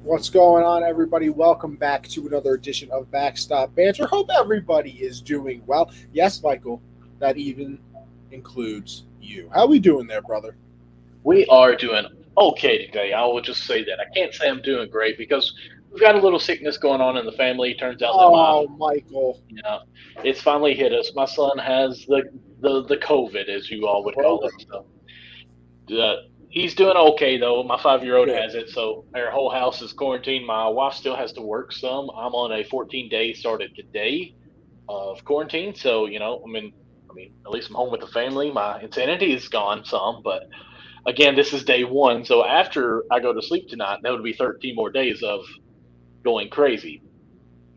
What's going on, everybody? Welcome back to another edition of Backstop Banter. Hope everybody is doing well. Yes, Michael, that even includes you. How we doing there, brother? We are doing okay today. I will just say that. I can't say I'm doing great because we've got a little sickness going on in the family. Turns out that Oh, Michael, you know, it's finally hit us. My son has the COVID, as you all would call it. program. So he's doing okay though. My 5-year-old Good. has it, so our whole house is quarantined. My wife still has to work some. I'm on a 14-day started today of quarantine, so I mean, at least I'm home with the family. My insanity is gone some, but again, this is day one. So after I go to sleep tonight, that would be 13 more days of going crazy.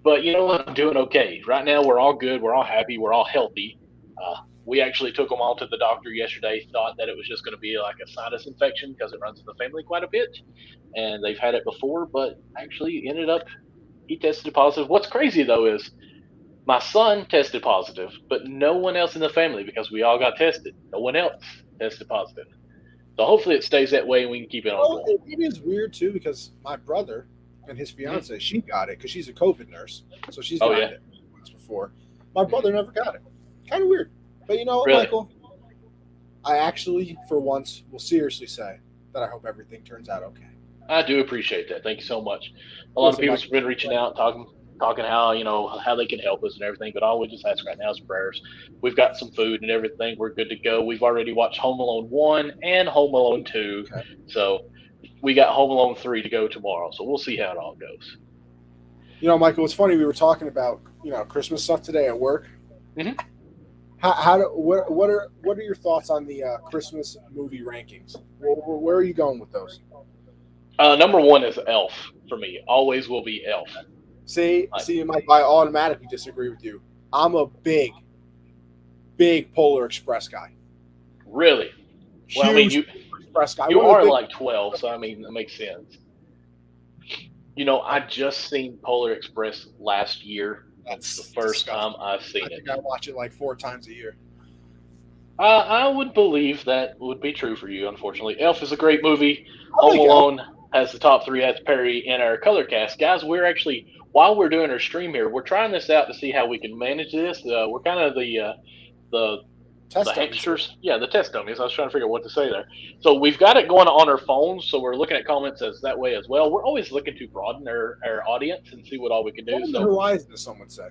But you know what? I'm doing okay. Right now, we're all good. We're all happy. We're all healthy. Uh, we actually took them all to the doctor yesterday, thought that it was just going to be like a sinus infection because it runs in the family quite a bit. And they've had it before, but actually ended up, he tested positive. What's crazy though is my son tested positive, but no one else in the family because we all got tested. No one else tested positive. So hopefully it stays that way and we can keep it on Well, going. it is weird too because my brother and his Mhm. fiance, she got it because she's a COVID nurse, so she's Oh gotten yeah. it once before. My Mhm. brother never got it. Kind of weird, but you know what, Really, Michael? I actually, for once, will seriously say that I hope everything turns out okay. I do appreciate that. Thank you so much. A lot of Listen, people's Michael. been reaching out, talking how how they can help us and everything. But all we just ask right now is prayers. We've got some food and everything. We're good to go. We've already watched Home Alone 1 and Home Alone 2, Okay. so we got Home Alone 3 to go tomorrow. So we'll see how it all goes. Michael, it's funny we were talking about Christmas stuff today at work. Hmm. What are your thoughts on the Christmas movie rankings? Where are you going with those? Number one is Elf for me. Always will be Elf. Like Mike, I automatically disagree with you. I'm a big Polar Express guy. really. Well, I mean, Huge Polar Express guy. you One of the are big. like 12, so I mean that makes sense. I just seen Polar Express last year, and it's the That's first time disgusting. I've I seen it. think I watch it like 4 times a year. I would believe that would be true for you. Unfortunately, Elf is a great movie. I Home like Elf. Alone has the top three. That's Perry in our color cast, guys. We're actually while we're doing our stream here, we're trying this out to see how we can manage this. We're kind of the the Test dummies here. hamsters, yeah, the test dummies. I was trying to figure out what to say there. So we've got it going on our phones, so we're looking at comments as that way as well. We're always looking to broaden our audience and see what all we can do. On the So horizon, as some would say.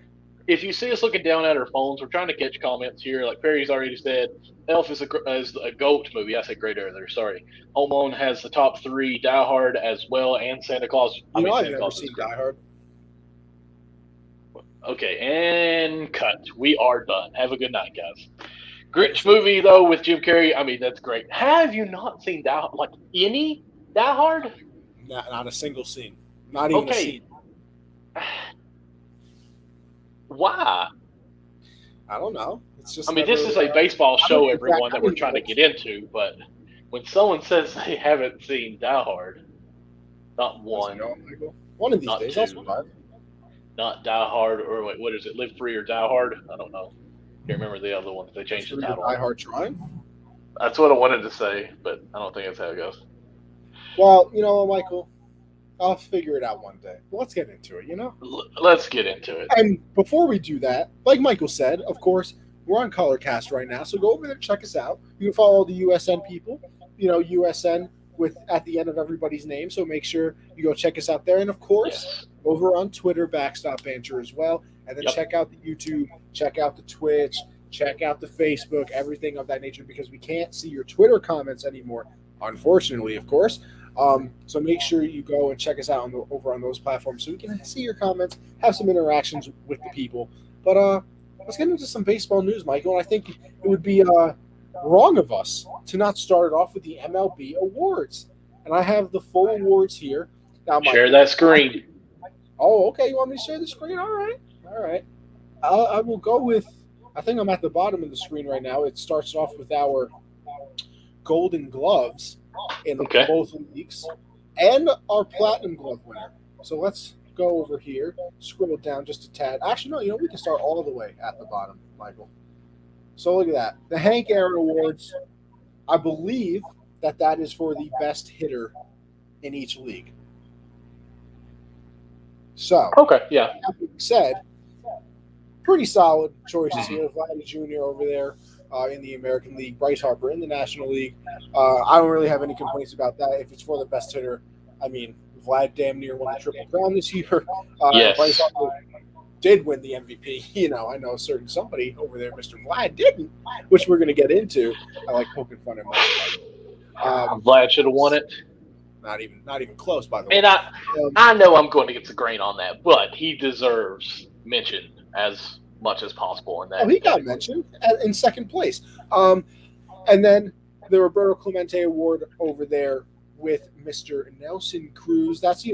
if you see us looking down at our phones, we're trying to catch comments here. Like Perry's already said, Elf is a goat movie. I said great earlier. Sorry. Home Alone has the top three. Die Hard as well, and Santa Claus. I mean, I've Santa never Claus is seen great. Die Hard. Okay, and cut. We are done. Have a good night, guys. Later, Grinch sir. movie though with Jim Carrey. I mean, that's great. Have you not seen like any Die Hard? Not a single scene. Not even a scene. Okay, why? I don't know. It's I just mean, never. this is a baseball show, everyone, I that we're don't even trying know. to get into. But when someone says they haven't seen Die Hard, not As you one, know, Michael. One of these not days, I'll two, survive. not Die Hard, or wait, what is it? Live Free or Die Hard? I don't know. Can't remember the other one that they Live changed the free or title on. die hard trying. That's what I wanted to say, but I don't think that's how it goes. Well, you know what, Michael? I'll figure it out one day. But let's get into it. Let's get into it. And before we do that, like Michael said, of course, we're on Colorcast right now. So go over there, check us out. You can follow the USN people, USN with at the end of everybody's name. So make sure you go check us out there. And of course, Yes. over on Twitter, Backstop Banter as well. And then Yep. check out the YouTube, check out the Twitch, check out the Facebook, everything of that nature, because we can't see your Twitter comments anymore, unfortunately, of course. So make sure you go and check us out over on those platforms so we can see your comments, have some interactions with the people. But let's get into some baseball news, Michael. And I think it would be wrong of us to not start it off with the MLB awards. And I have the full awards here. Now, Share Michael. that screen. Oh, okay. You want me to share the screen? All right. All right. I will go with. I think I'm at the bottom of the screen right now. It starts off with our Golden Gloves in Okay. both leagues and our Platinum Glove winner. So let's go over here, scroll down just a tad. Actually, no, we can start all the way at the bottom, Michael. So look at that. The Hank Aaron Awards, I believe that is for the best hitter in each league. So, Okay, yeah. that being said, pretty solid choices here. Vladdy Jr. over there in the American League, Bryce Harper in the National League. I don't really have any complaints about that. If it's for the best hitter, I mean, Vlad damn near won the Triple Crown this year. And Bryce Yes. Harper did win the MVP. I know a certain somebody over there, Mr. Vlad, didn't, which we're going to get into. I like poking fun at Mike. Vlad should have won it. Not even close, by the way. And I know I'm going against the grain on that, but he deserves mention as much as possible in that. Oh, he got mentioned in second place. And then the Roberto Clemente Award over there with Mr. Nelson Cruz. That's,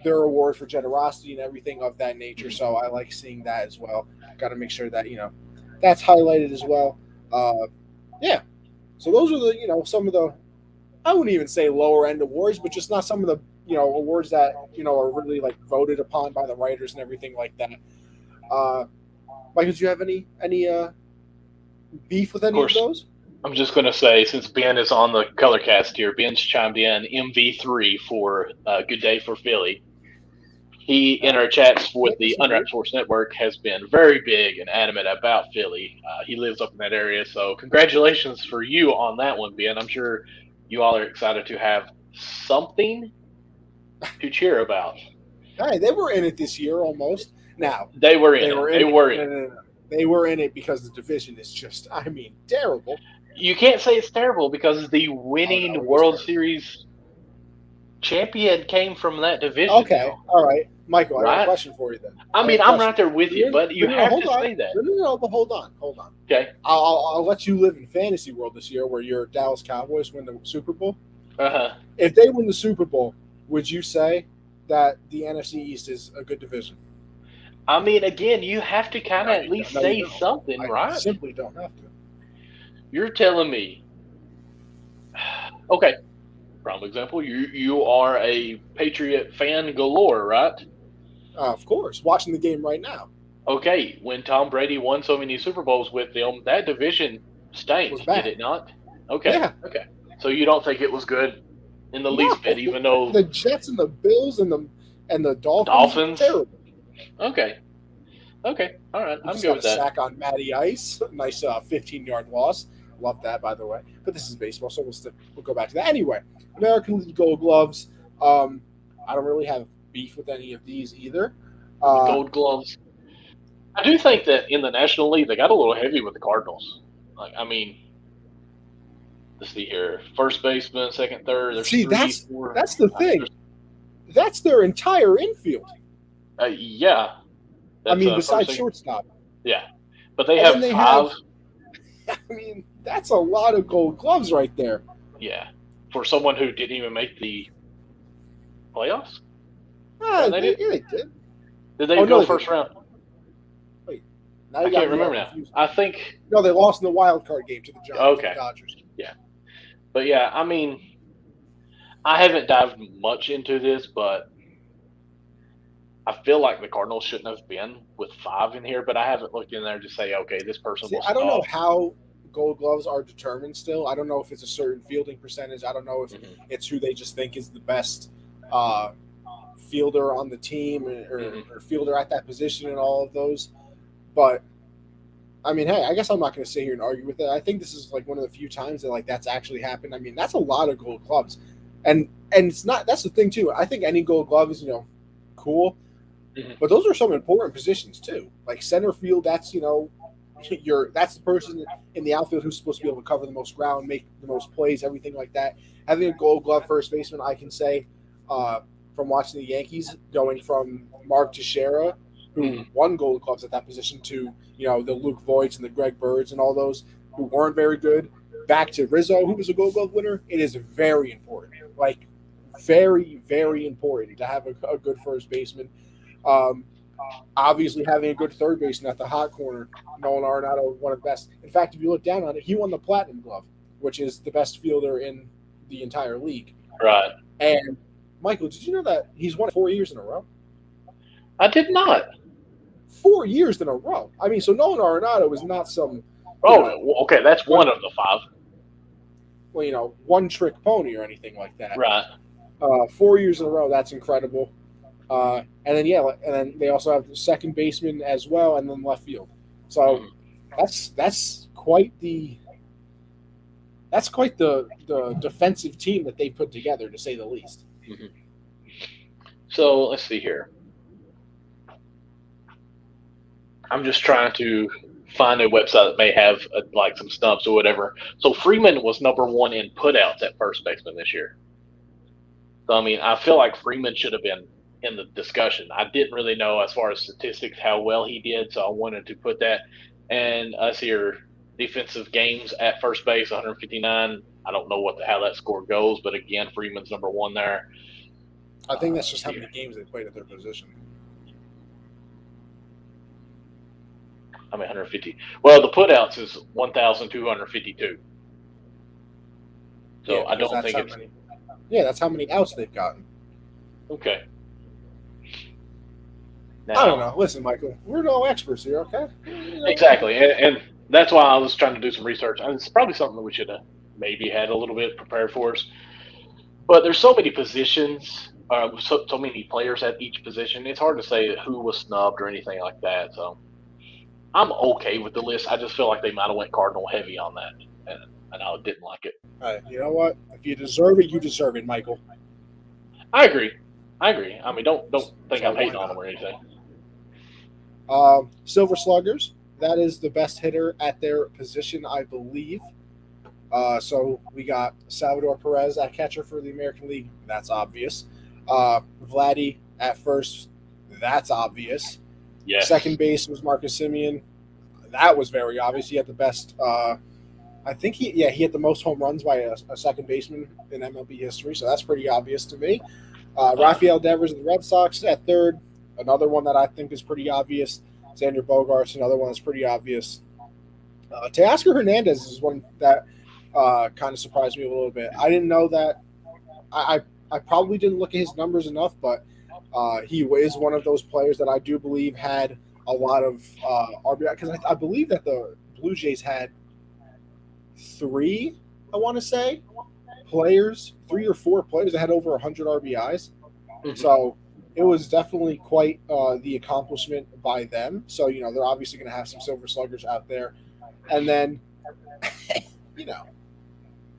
their award for generosity and everything of that nature. So I like seeing that as well. Got to make sure that, that's highlighted as well. Yeah. So those are the, some of the, I wouldn't even say lower end awards, but just not some of the, awards that, are really like voted upon by the writers and everything like that. Michael, do you have any beef with any of those? I'm just going to say, since Ben is on the color cast here, Ben's chimed in MV3 for Good Day for Philly. He, in our chats with the Unwrapped Sports Network, has been very big and adamant about Philly. He lives up in that area, so congratulations for you on that one, Ben. I'm sure you all are excited to have something to cheer about. Hey, they were in it this year almost. Now they were in it. No. They were in it because the division is just, terrible. You can't say it's terrible because the winning World Series champion came from that division. Okay, all right. Michael, I have a question for you then. I'm right there with you, but you have to say that. No, but hold on. Okay. I'll let you live in fantasy world this year where your Dallas Cowboys win the Super Bowl. Uh-huh. If they win the Super Bowl, would you say that the NFC East is a good division? Again, you have to kind of at least say something, right? I simply don't have to. You're telling me. Okay. Prime example, you are a Patriot fan galore, right? Of course. Watching the game right now. Okay. When Tom Brady won so many Super Bowls with them, that division stank, did it not? Okay. Yeah. Okay. So you don't think it was good in the least bit, even though the Jets and the Bills and the Dolphins. Terrible. Okay. All right. I'm good with that. Sack on Matty Ice. Nice 15-yard loss. Love that, by the way. But this is baseball, so we'll go back to that. Anyway, American League Gold Gloves. I don't really have beef with any of these either. Gold Gloves. I do think that in the National League, they got a little heavy with the Cardinals. Let's see here. First baseman, second, third. That's the thing. That's their entire infield. Yeah. Besides shortstop. Yeah. But they have five. That's a lot of Gold Gloves right there. Yeah. For someone who didn't even make the playoffs? They did. Did they go first round? Wait. I can't remember now. I think. No, they lost in the wild card game to the Giants and Dodgers. Yeah. But yeah, I haven't dived much into this, but I feel like the Cardinals shouldn't have been with 5 in here, but I haven't looked in there to say, okay, this person will. I don't know how Gold Gloves are determined still. I don't know if it's a certain fielding percentage. I don't know if it's who they just think is the best fielder on the team or fielder at that position and all of those. But, hey, I guess I'm not going to sit here and argue with it. I think this is like one of the few times that that's actually happened. That's a lot of Gold Gloves. And it's not – that's the thing, too. I think any Gold Glove is, cool. But those are some important positions too. Like center field, that's that's the person in the outfield who's supposed to be able to cover the most ground, make the most plays, everything like that. Having a Gold Glove first baseman, I can say, from watching the Yankees, going from Mark Teixeira, who won Gold Gloves at that position, to the Luke Voits and the Greg Birds and all those who weren't very good, back to Rizzo, who was a Gold Glove winner. It is very important, like very, very important to have a good first baseman. Obviously, having a good third baseman at the hot corner, Nolan Arenado, one of the best. In fact, if you look down on it, he won the Platinum Glove, which is the best fielder in the entire league. Right. And Michael, did you know that he's won 4 years in a row? I did not. 4 years in a row. So Nolan Arenado is not some. Okay, that's one of the 5. Well, one trick pony or anything like that. Right. 4 years in a row, that's incredible. And then they also have the second baseman as well, and then left field. So Mhm. that's quite the defensive team that they put together, to say the least. Mhm. So let's see here. I'm just trying to find a website that may have like some snubs or whatever. So Freeman was number one in putouts at first baseman this year. So I mean, I feel like Freeman should have been in the discussion. I didn't really know as far as statistics how well he did, so I wanted to put that. And us here, defensive games at first base, 159. I don't know how that score goes, but again, Freeman's number one there. I think that's Let's just see how here. many games they played at their position. I mean, 150. Well, the putouts is 1,252. Yeah, So I because don't that's think how it's many. Yeah, that's how many outs they've gotten. okay. I don't Now, know. Listen, Michael, we're no experts here, okay? exactly, and that's why I was trying to do some research. And it's probably something that we should have maybe had a little bit prepared for us. But there's so many positions, so many players at each position. It's hard to say who was snubbed or anything like that. So I'm okay with the list. I just feel like they might have went Cardinal heavy on that, and I didn't like it. Hey, you know what? If you deserve it, you deserve it, Michael. I agree. I agree. I mean, don't think So I'm why hating on them not? or anything. Silver Sluggers. That is the best hitter at their position, I believe. So we got Salvador Perez at catcher for the American League. That's obvious. Vladdy at first. That's obvious. Yes. Second base was Marcus Simeon. That was very obvious. He had the best. I think he had the most home runs by a second baseman in MLB history. So that's pretty obvious to me. Uh, Rafael Devers of the Red Sox at third. Another one that I think is pretty obvious. Xander Bogaerts, another one that's pretty obvious. Teoscar Hernandez is one that kind of surprised me a little bit. I didn't know that. I probably didn't look at his numbers enough, but he is one of those players that I do believe had a lot of RBI, because I believe that the Blue Jays had three, I want to say, players, 3 or 4 players that had over 100 RBIs. mhm. So it was definitely quite the accomplishment by them. So, they're obviously going to have some silver sluggers out there. And then, you know,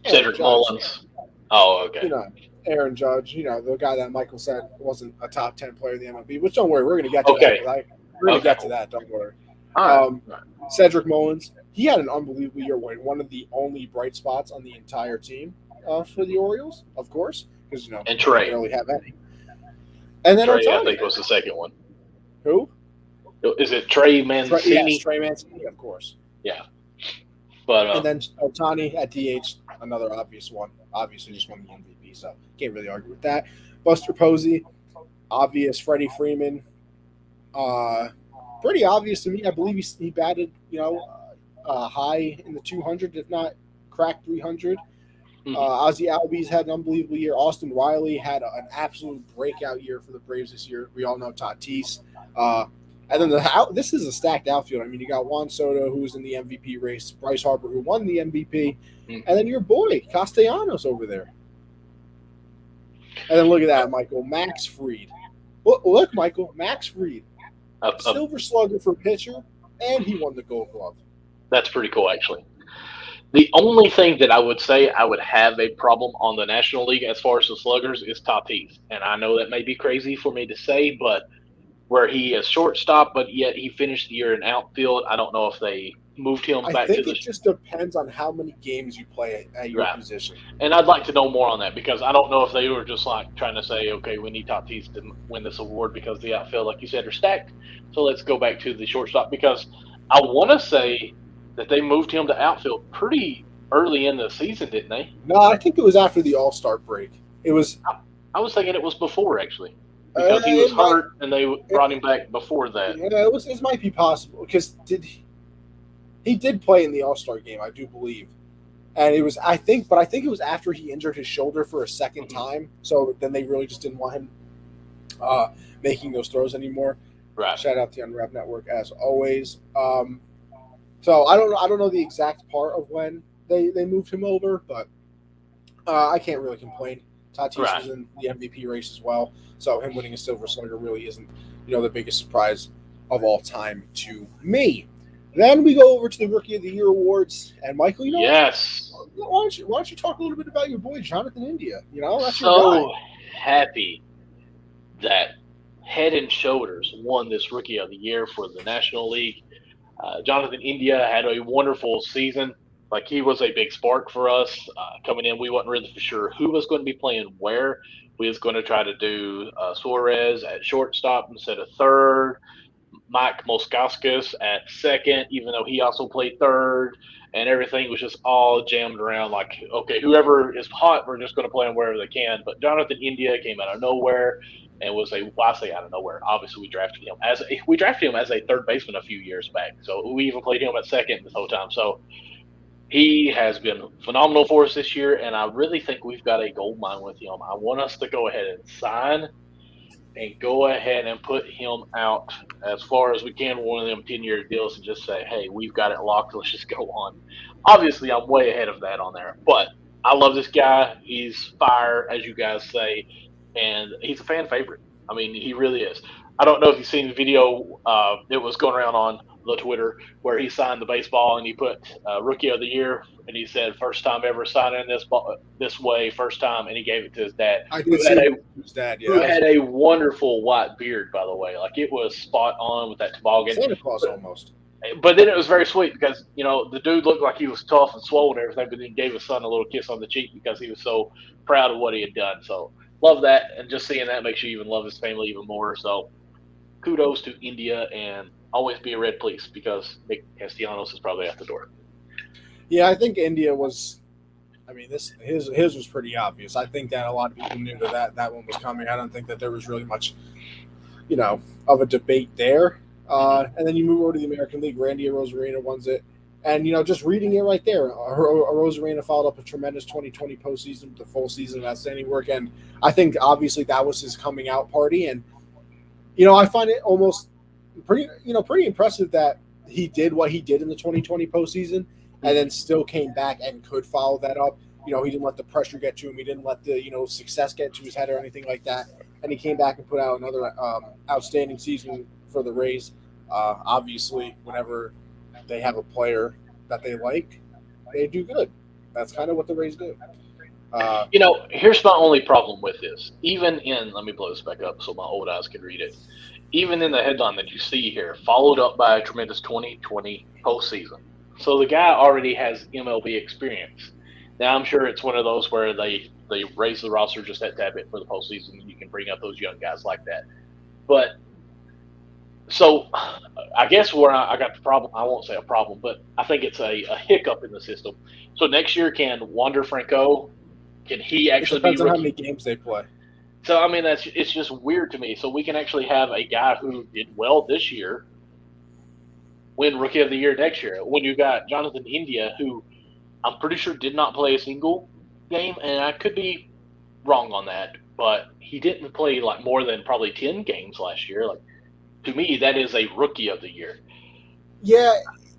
Aaron Cedric Judge, Mullins. Oh, okay. you know, Aaron Judge, the guy that Michael said wasn't a top 10 player in the MLB, which don't worry, we're going to get to that Okay. because we're going to Okay. get to that. Don't worry. All right. Um, Cedric Mullins, he had an unbelievable year, one of the only bright spots on the entire team for the Orioles, of course, because, And they can Trey. only have any. And then Trey, I Otani. think was the second one. Who? Is it Trey Yes, Mancini? Trey Mancini, of course. Yeah. But And then Otani at DH, another obvious one. Obviously, just won the MVP, so can't really argue with that. Buster Posey, obvious. Freddie Freeman, uh, pretty obvious to me. I believe he batted, high in the 200, if not cracked 300. mhm. Ozzy Albies had an unbelievable year. Austin Riley had an absolute breakout year for the Braves this year. We all know Tatis. And then this is a stacked outfield. I mean, you got Juan Soto, who was in the MVP race, Bryce Harper, who won the MVP, and then your boy, Castellanos, over there. And then look at that, Michael. Max Fried. Look, Michael. Max Fried. Silver Slugger for pitcher, and he won the Gold Glove. That's pretty cool, actually. The only thing that I would say I would have a problem on the National League as far as the sluggers is Tatis. And I know that may be crazy for me to say, but where he is shortstop, but yet he finished the year in outfield. I don't know if they moved him I back to think the it just depends on how many games you play at your right. position. And I'd like to know more on that because I don't know if they were just like trying to say, okay, we need Tatis to win this award because the outfield, like you said, are stacked. So let's go back to the shortstop because I want to say that they moved him to outfield pretty early in the season, didn't they? No, I think it was after the All-Star break. It was. I was thinking it was before actually because he was hurt and they brought him back before that. Yeah, it might be possible because he did play in the All-Star game, I do believe, and it was I think it was after he injured his shoulder for a second time. So then they really just didn't want him making those throws anymore. Right. Shout out to the Unwrapped Network as always. So I don't know the exact part of when they moved him over, but I can't really complain. Tatis was in the MVP race as well. So him winning a Silver Slugger really isn't, the biggest surprise of all time to me. Then we go over to the Rookie of the Year awards, and Michael, yes. why don't you talk a little bit about your boy Jonathan India? That's your So guy. happy that Head and Shoulders won this Rookie of the Year for the National League. Jonathan India had a wonderful season. Like, he was a big spark for us coming in. We wasn't really for sure who was going to be playing where. We was going to try to do Suarez at shortstop instead of third, Mike Moskauskas at second, even though he also played third, and everything was just all jammed around. Like, okay, whoever is hot, we're just going to play them wherever they can. But Jonathan India came out of nowhere and was I say out of nowhere. Obviously, we drafted him as a third baseman a few years back, so we even played him at second this whole time. So he has been phenomenal for us this year, and I really think we've got a gold mine with him. I want us to go ahead and sign and go ahead and put him out as far as we can, one of them 10-year deals, and just say, hey, we've got it locked. Let's just go on. Obviously, I'm way ahead of that on there, but I love this guy. He's fire, as you guys say, and he's a fan favorite. I mean, he really is. I don't know if you've seen the video that was going around on the Twitter where he signed the baseball and he put Rookie of the Year, and he said first time ever signing this way, first time, and he gave it to his dad. I did see his dad, Who had a wonderful white beard, by the way. Like, it was spot on with that toboggan. Santa Claus almost. But then it was very sweet because, the dude looked like he was tough and swollen and everything, but then gave his son a little kiss on the cheek because he was so proud of what he had done. So love that, and just seeing that makes you even love his family even more. So kudos to India, and always be a red, please, because Nick Castellanos is probably at the door. Yeah, I think India was. I mean, his was pretty obvious. I think that a lot of people knew that one was coming. I don't think that there was really much, of a debate there. And then you move over to the American League. Randy Arozarena wins it, and just reading it right there, Arozarena followed up a tremendous 2020 postseason with the full season of outstanding work, and I think obviously that was his coming out party. And I find it almost pretty impressive that he did what he did in the 2020 postseason, and then still came back and could follow that up. He didn't let the pressure get to him. He didn't let the, success get to his head or anything like that. And he came back and put out another outstanding season for the Rays. Obviously, whenever they have a player that they like, they do good. That's kind of what the Rays do. Here's my only problem with this. Even in, let me blow this back up so my old eyes can read it. Even in the headline that you see here, followed up by a tremendous 2020 postseason. So the guy already has MLB experience. Now, I'm sure it's one of those where they raise the roster just that tad bit for the postseason, and you can bring up those young guys like that. But so I guess where I got the problem, I won't say a problem, but I think it's a hiccup in the system. So next year, can Wander Franco, can he actually be rookie? Depends on how many games they play. So, I mean, it's just weird to me. So we can actually have a guy who did well this year win Rookie of the Year next year. When you got Jonathan India, who I'm pretty sure did not play a single game, and I could be wrong on that, but he didn't play like more than probably 10 games last year. Like, to me, that is a Rookie of the Year. Yeah.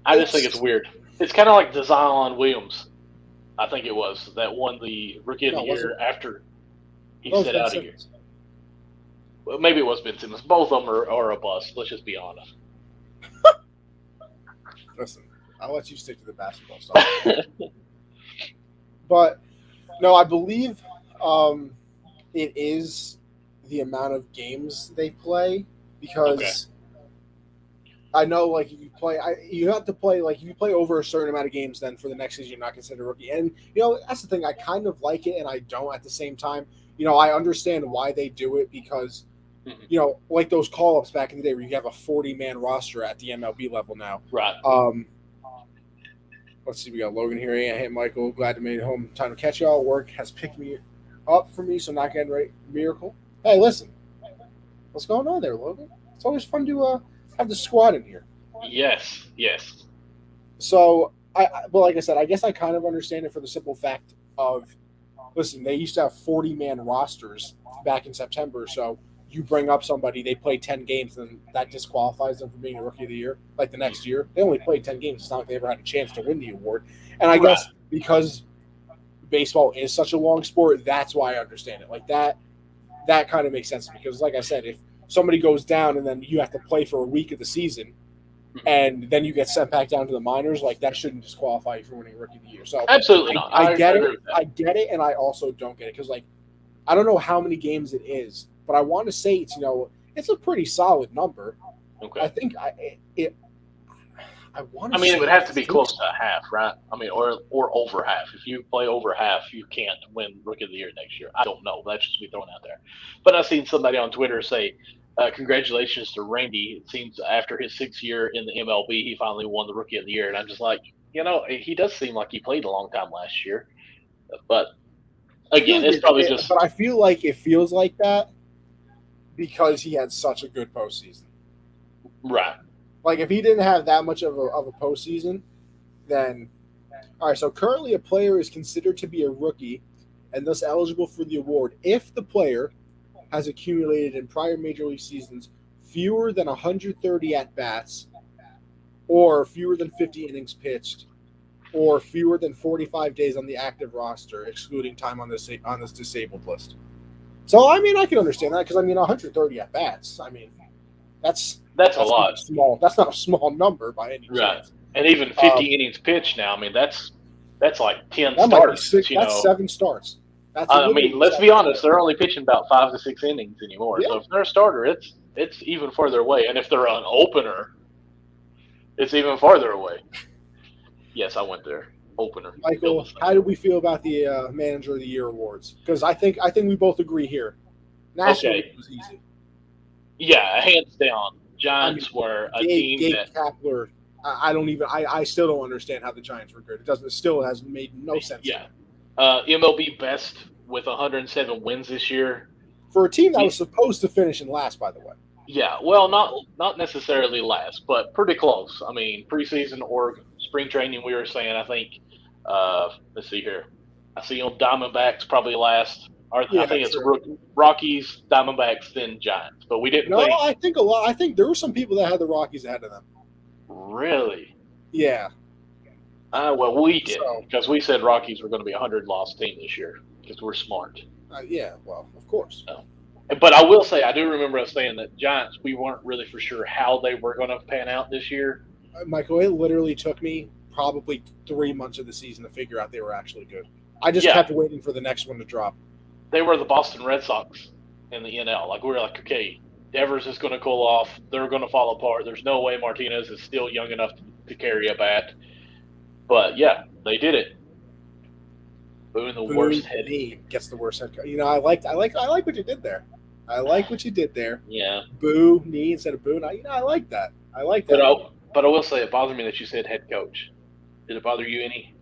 I just think it's weird. It's kind of like Zion Williams, I think it was, that won the Rookie of the Year after he set out of here. Well, maybe it was Ben Simmons. Both of them are a bust. Let's just be honest. Listen, I'll let you stick to the basketball stuff. But, no, I believe it is the amount of games they play because I know, like, if you have to play, like, if you play over a certain amount of games, then for the next season, you're not considered a rookie. And, that's the thing. I kind of like it and I don't at the same time. I understand why they do it because, like those call-ups back in the day where you have a 40-man roster at the MLB level now. Right. Let's see. We got Logan here. Hey, Michael. Glad to make it home. Time to catch y'all. Work has picked me up for me, so not getting right. Miracle. Hey, listen. What's going on there, Logan? It's always fun to have the squad in here. Yes. So, but like I said, I guess I kind of understand it for the simple fact of, listen, they used to have 40-man rosters back in September, so you bring up somebody, they play 10 games, then that disqualifies them from being a Rookie of the Year. Like the next year, they only played 10 games. It's not like they ever had a chance to win the award. And I guess because baseball is such a long sport, that's why I understand it. Like that kind of makes sense because, like I said, if somebody goes down and then you have to play for a week of the season, and then you get sent back down to the minors, like that shouldn't disqualify you for winning Rookie of the Year. So Absolutely not. I get agree it. with that. I get it, and I also don't get it because, like, I don't know how many games it is, but I want to say it's it's a pretty solid number. Okay. I think I want. I mean, it would have to be close to half, right? I mean, or over half. If you play over half, you can't win Rookie of the Year next year. I don't know. That's just me throwing out there. But I've seen somebody on Twitter say, congratulations to Randy. It seems after his 6th year in the MLB, he finally won the Rookie of the Year. And I'm just like, he does seem like he played a long time last year. But, again, it's probably just... But I feel like it feels like that because he had such a good postseason. Right. Like, if he didn't have that much of a postseason, then... All right, so currently a player is considered to be a rookie and thus eligible for the award if the player has accumulated in prior Major League seasons fewer than 130 at-bats or fewer than 50 innings pitched or fewer than 45 days on the active roster, excluding time on this disabled list. So, I mean, I can understand that because, 130 at-bats, that's a lot. Small. That's not a small number by any chance. And even 50 innings pitched now, that's like 10 starts. That's 7 starts. Let's be honest, they're only pitching about 5 to 6 innings anymore. Yeah. So if they're a starter, it's even further away. And if they're an opener, it's even farther away. Yes, I went there. Opener. Michael, how do we feel about the Manager of the Year awards? Because I think we both agree here. Nationally, it was easy. Yeah, hands down. Giants were a team that Kapler. I still don't understand how the Giants were good. It still has made no sense. Yeah. MLB best with 107 wins this year. For a team that was supposed to finish in last, by the way. Yeah, well, not necessarily last, but pretty close. I mean, preseason or spring training, we were saying, I think, let's see here. I see on Diamondbacks probably last. I think it's Rockies, Diamondbacks, then Giants. But we didn't think. I think a lot. I think there were some people that had the Rockies ahead of them. Really? Yeah. Well, we did because we said Rockies were going to be a 100-loss team this year because we're smart. Yeah, well, of course. But I will say, I do remember us saying that Giants, we weren't really for sure how they were going to pan out this year. Michael, it literally took me probably 3 months of the season to figure out they were actually good. I just kept waiting for the next one to drop. They were the Boston Red Sox in the NL. Like, we were like, okay, Devers is going to cool off. They're going to fall apart. There's no way Martinez is still young enough to carry a bat. But, yeah, they did it. Boone, the worst head. Gets the worst head coach. I like what you did there. I like what you did there. Yeah. Boo, knee instead of Boone. I like that. I like that. But I will say it bothered me that you said head coach. Did it bother you any?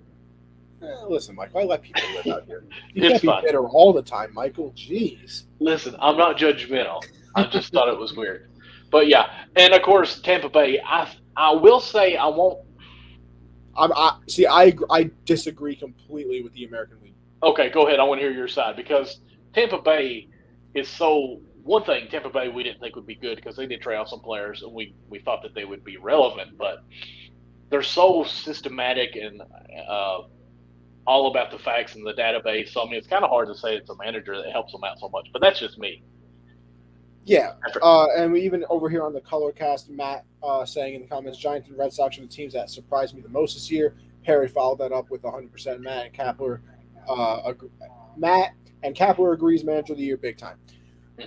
Listen, Michael, I let people live out here. You It's can't be fine. bitter all the time, Michael. Jeez. Listen, I'm not judgmental. I just thought it was weird. But, yeah. And, of course, Tampa Bay, I will say I won't. I disagree completely with the American League. Okay, go ahead. I want to hear your side because Tampa Bay is so – one thing, Tampa Bay we didn't think would be good because they did trade out some players and we thought that they would be relevant, but they're so systematic and all about the facts and the database. So, it's kind of hard to say it's a manager that helps them out so much, but that's just me. Yeah, and we even over here on the Colorcast, Matt saying in the comments, Giants and Red Sox are the teams that surprised me the most this year. Perry followed that up with 100%. Matt and Kapler agrees Manager of the Year big time.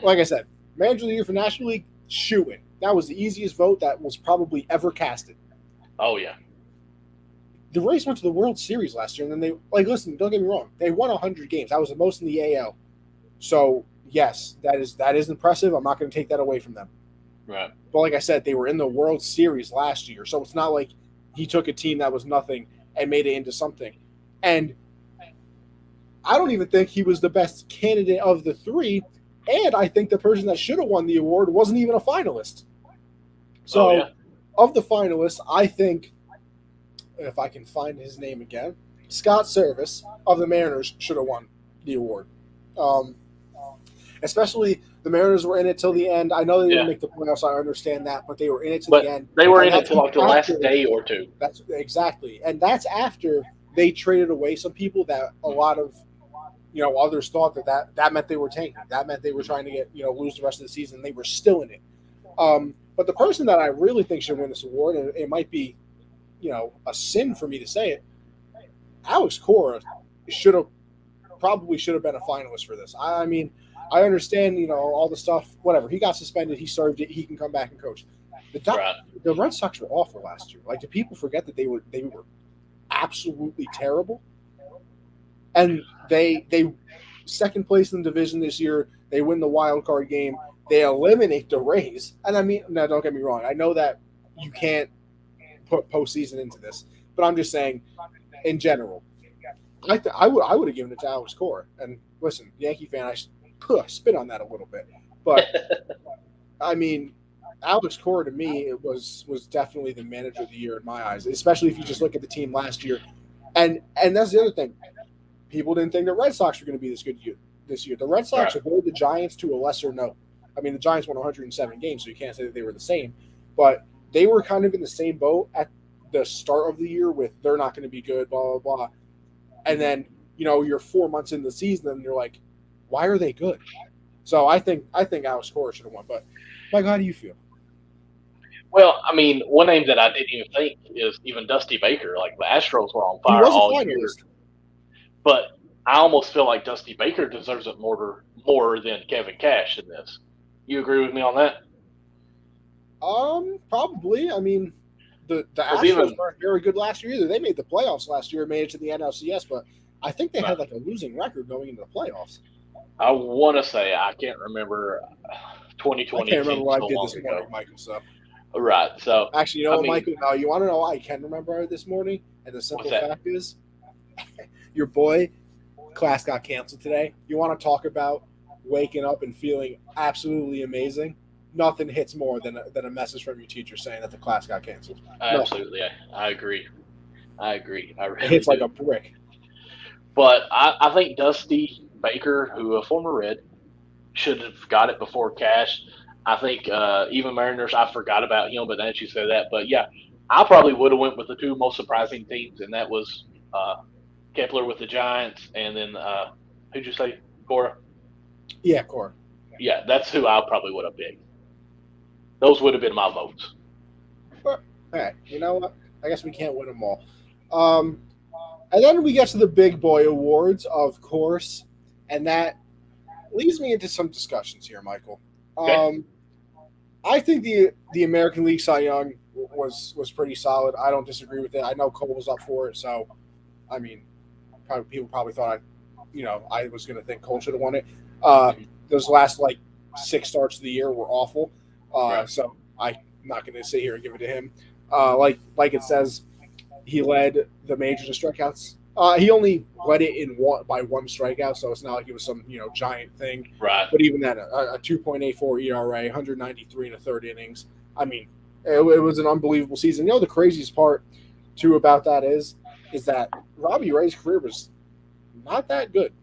Like I said, Manager of the Year for National League, shoo-in. That was the easiest vote that was probably ever casted. Oh, yeah. The Rays went to the World Series last year, and then listen, don't get me wrong, they won 100 games. That was the most in the AL. So, yes, that is impressive. I'm not going to take that away from them. Right. But like I said, they were in the World Series last year, so it's not like he took a team that was nothing and made it into something. And I don't even think he was the best candidate of the three, and I think the person that should have won the award wasn't even a finalist. So, of the finalists, I think, if I can find his name again, Scott Service of the Mariners should have won the award. Especially the Mariners were in it till the end. I know they didn't make the playoffs. I understand that, but they were in it till the end. They were in it till like the last day or two. That's exactly, and that's after they traded away some people that a lot of others thought that meant they were tanking. That meant they were trying to get lose the rest of the season. They were still in it. But the person that I really think should win this award, and it might be a sin for me to say it, Alex Cora probably should have been a finalist for this. I mean, I understand all the stuff. Whatever, he got suspended, he served it. He can come back and coach. The Red Sox were awful last year. Like, do people forget that they were absolutely terrible? And they second place in the division this year. They win the wild card game. They eliminate the Rays. And I mean, now don't get me wrong. I know that you can't put postseason into this, but I'm just saying, in general, I would have given it to Alex Cora. And listen, Yankee fan, I spit on that a little bit, but I mean, Alex Cora to me it was definitely the manager of the year in my eyes, especially if you just look at the team last year. And that's the other thing. People didn't think the Red Sox were going to be this good this year. The Red Sox avoided the Giants to a lesser note. I mean, the Giants won 107 games, so you can't say that they were the same. But they were kind of in the same boat at the start of the year with they're not going to be good, blah, blah, blah. And then, you're 4 months into the season and you're like, why are they good? So I think Alex Cora should have won. But, Mike, how do you feel? Well, I mean, one name that I didn't even think is even Dusty Baker. Like, the Astros were on fire all year. But I almost feel like Dusty Baker deserves it more than Kevin Cash in this. You agree with me on that? Probably. I mean, the Astros weren't very good last year either. They made the playoffs last year, made it to the NLCS, but I think they had like a losing record going into the playoffs. I want to say I can't remember 2020. I can't remember what I did this morning, Michael. So. Right. So actually, Michael, now you want to know why I can remember this morning? And the simple fact is, your boy class got canceled today. You want to talk about waking up and feeling absolutely amazing? Nothing hits more than a message from your teacher saying that the class got canceled. Absolutely. I agree. I really it hits like a brick. But I think Dusty Baker, who a former Red, should have got it before Cash. I think even Mariners, I forgot about him, but now that you say that. But, yeah, I probably would have went with the two most surprising teams, and that was Kepler with the Giants, and then who'd you say, Cora? Yeah, Cora. Yeah, that's who I probably would have picked. Those would have been my votes. But, hey, you know what? I guess we can't win them all. And then we get to the big boy awards, of course, and that leads me into some discussions here, Michael. Okay. I think the American League Cy Young was pretty solid. I don't disagree with it. I know Cole was up for it, so I mean, people probably thought I was going to think Cole should have won it. Those last 6 starts of the year were awful, so I'm not going to sit here and give it to him. Like it says, he led the majors in strikeouts. He only led it by one strikeout, so it's not like it was some giant thing. Right. But even then, a 2.84 ERA, 193 in the third innings. I mean, it was an unbelievable season. The craziest part too about that is that Robbie Ray's career was not that good.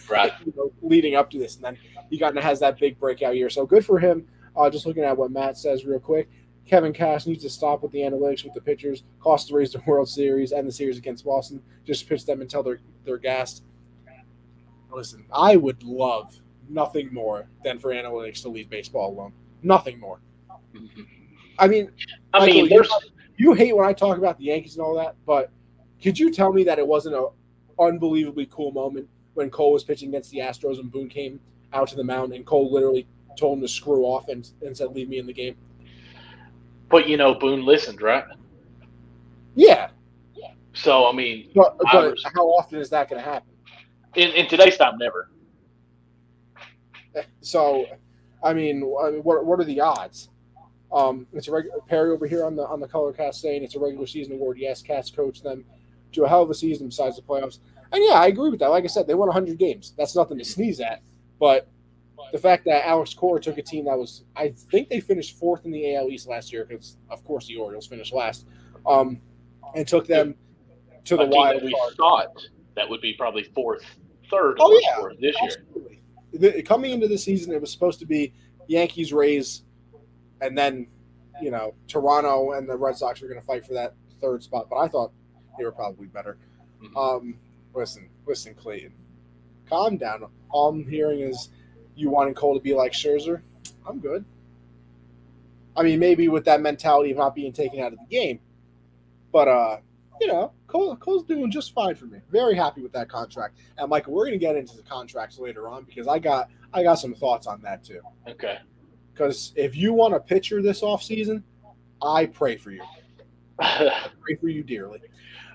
Right. Leading up to this, and then he has that big breakout year. So good for him. Just looking at what Matt says real quick. Kevin Cash needs to stop with the analytics with the pitchers, cost the Rays the World Series and the series against Boston. Just pitch them until they're gassed. Listen, I would love nothing more than for analytics to leave baseball alone. Nothing more. I mean, Michael, you hate when I talk about the Yankees and all that, but could you tell me that it wasn't an unbelievably cool moment when Cole was pitching against the Astros and Boone came out to the mound and Cole literally told him to screw off and said, leave me in the game? But, Boone listened, right? Yeah. So, I mean. But how often is that going to happen? In today's time, never. So, I mean, what are the odds? It's a regular Perry over here on the color cast saying it's a regular season award. Yes, Cats coached them to a hell of a season besides the playoffs. And, yeah, I agree with that. Like I said, they won 100 games. That's nothing to sneeze at. But the fact that Alex Cora took a team that was – I think they finished 4th in the AL East last year because, of course, the Orioles finished last, and took them to the wild card. We thought that would be probably 4th, 3rd this absolutely. year. Coming into the season, it was supposed to be Yankees, Rays, and then, Toronto and the Red Sox were going to fight for that 3rd spot. But I thought they were probably better. Mhm. Listen, Clayton, calm down. All I'm hearing is you wanting Cole to be like Scherzer. I'm good. I mean, maybe with that mentality of not being taken out of the game, but Cole's doing just fine for me. Very happy with that contract. And Michael, we're gonna get into the contracts later on because I got some thoughts on that too. Okay. Because if you want a pitcher this offseason, I pray for you. I pray for you dearly.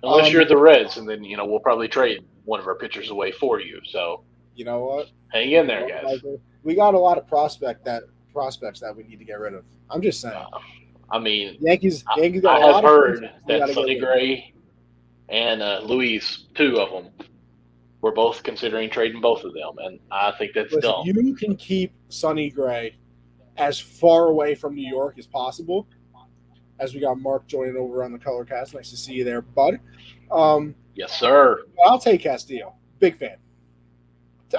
Unless you're Um, the Reds, and then we'll probably trade one of our pitchers away for you. So you know what? hang in You know there, what, guys. Michael? We got a lot of prospects that we need to get rid of. I'm just saying. I mean, Yankees got a I have lot of pitchers heard we got that to get Sonny rid of. Gray and Luis, two of them, were both considering trading both of them, and I think that's Listen, dumb. you can keep Sonny Gray as far away from New York as possible. As we got Mark joining over on the Color Cast, nice to see you there, bud. Um, Yes, sir. I'll take Castillo. Big fan.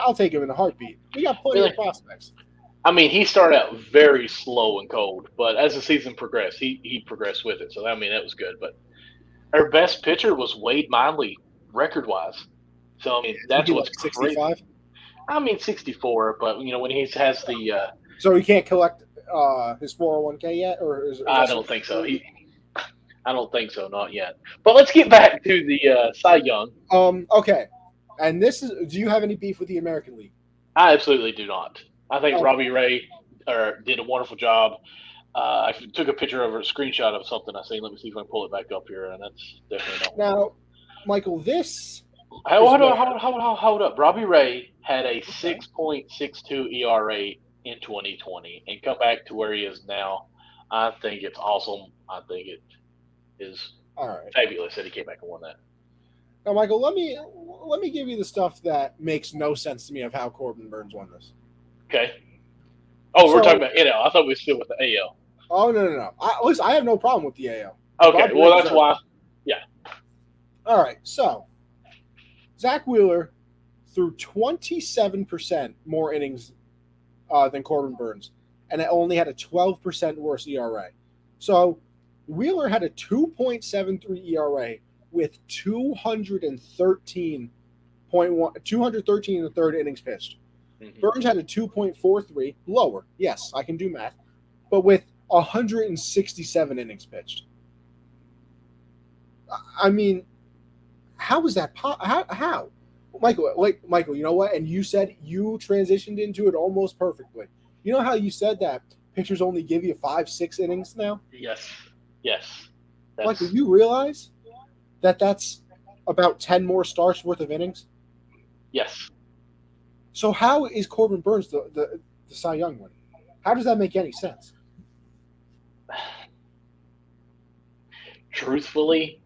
I'll take him in a heartbeat. We got plenty Really? of prospects. I mean, he started out very slow and cold, but as the season progressed, he progressed with it. So I mean, that was good. But our best pitcher was Wade Miley, record wise. So I mean, Isn't that's he what's like crazy. 65? I mean, 64, but when he has the, So he can't collect his 401k yet, or is I that don't Social think so. Security? I don't think so, not yet. But let's get back to the Cy Young. Okay. And this is. Do you have any beef with the American League? I absolutely do not. I think Okay. Robbie Ray did a wonderful job. I took a picture of a screenshot of something I seen. Let me see if I can pull it back up here, and that's definitely not one. Now, Michael, this is Hold where. on, hold up. Robbie Ray had a Okay. 6.62 ERA in 2020 and come back to where he is now. I think it's awesome. I think it is All right. fabulous that he came back and won that. Now, Michael, let me give you the stuff that makes no sense to me of how Corbin Burns won this. Okay. Oh, we're talking So, about NL. I thought we were still with the AL. oh no. Listen, I have no problem with the AL. Okay, Robbie Ray well that's deserved why. it. Yeah. All right. So, Zach Wheeler threw 27% more innings than Corbin Burns, and it only had a 12% worse ERA. So Wheeler had a 2.73 ERA with 213 in the third innings pitched. Hmm. Burns had a 2.43, lower. Yes, I can do math, but with 167 innings pitched. I mean, how is that? How? Michael, you know what? And you said you transitioned into it almost perfectly. You know how you said that pitchers only give you 5, 6 innings now? Yes. Yes. Michael, That's you realize that that's about 10 more starts worth of innings? yes. So how is Corbin Burns the Cy Young winner? How does that make any sense? Truthfully,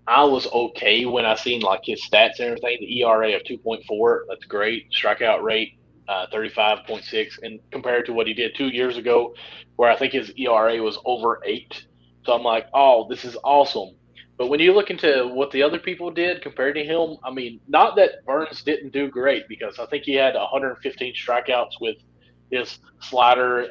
I was okay when I seen like his stats and everything. The ERA of 2.4, that's great. Strikeout rate 35.6, and compared to what he did 2 years ago, where I think his ERA was over 8. So I'm like, oh, this is awesome. But when you look into what the other people did compared to him, I mean, not that Burns didn't do great because I think he had 115 strikeouts with his slider,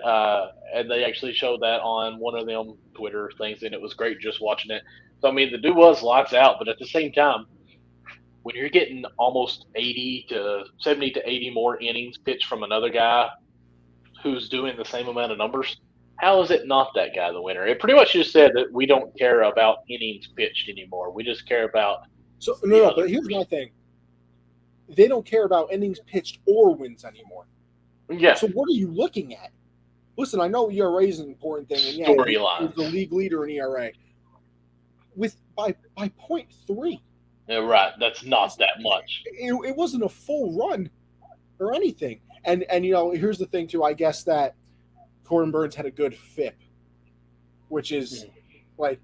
and they actually showed that on one of them Twitter things, and it was great just watching it. So I mean, the dude was lights out, but at the same time, when you're getting almost 80 to 70 to 80 more innings pitched from another guy who's doing the same amount of numbers, how is it not that guy the winner? It pretty much just said that we don't care about innings pitched anymore. We just care about So the no, other but here's numbers. my thing. They don't care about innings pitched or wins anymore. Yeah, So what are you looking at? Listen, I know ERA is an important thing, and yeah, he was the storylines. league leader in ERA with by point three. Yeah, right. That's not It's, that much. it wasn't a full run or anything. And here's the thing too. I guess that Corbin Burns had a good FIP, which is Mhm. like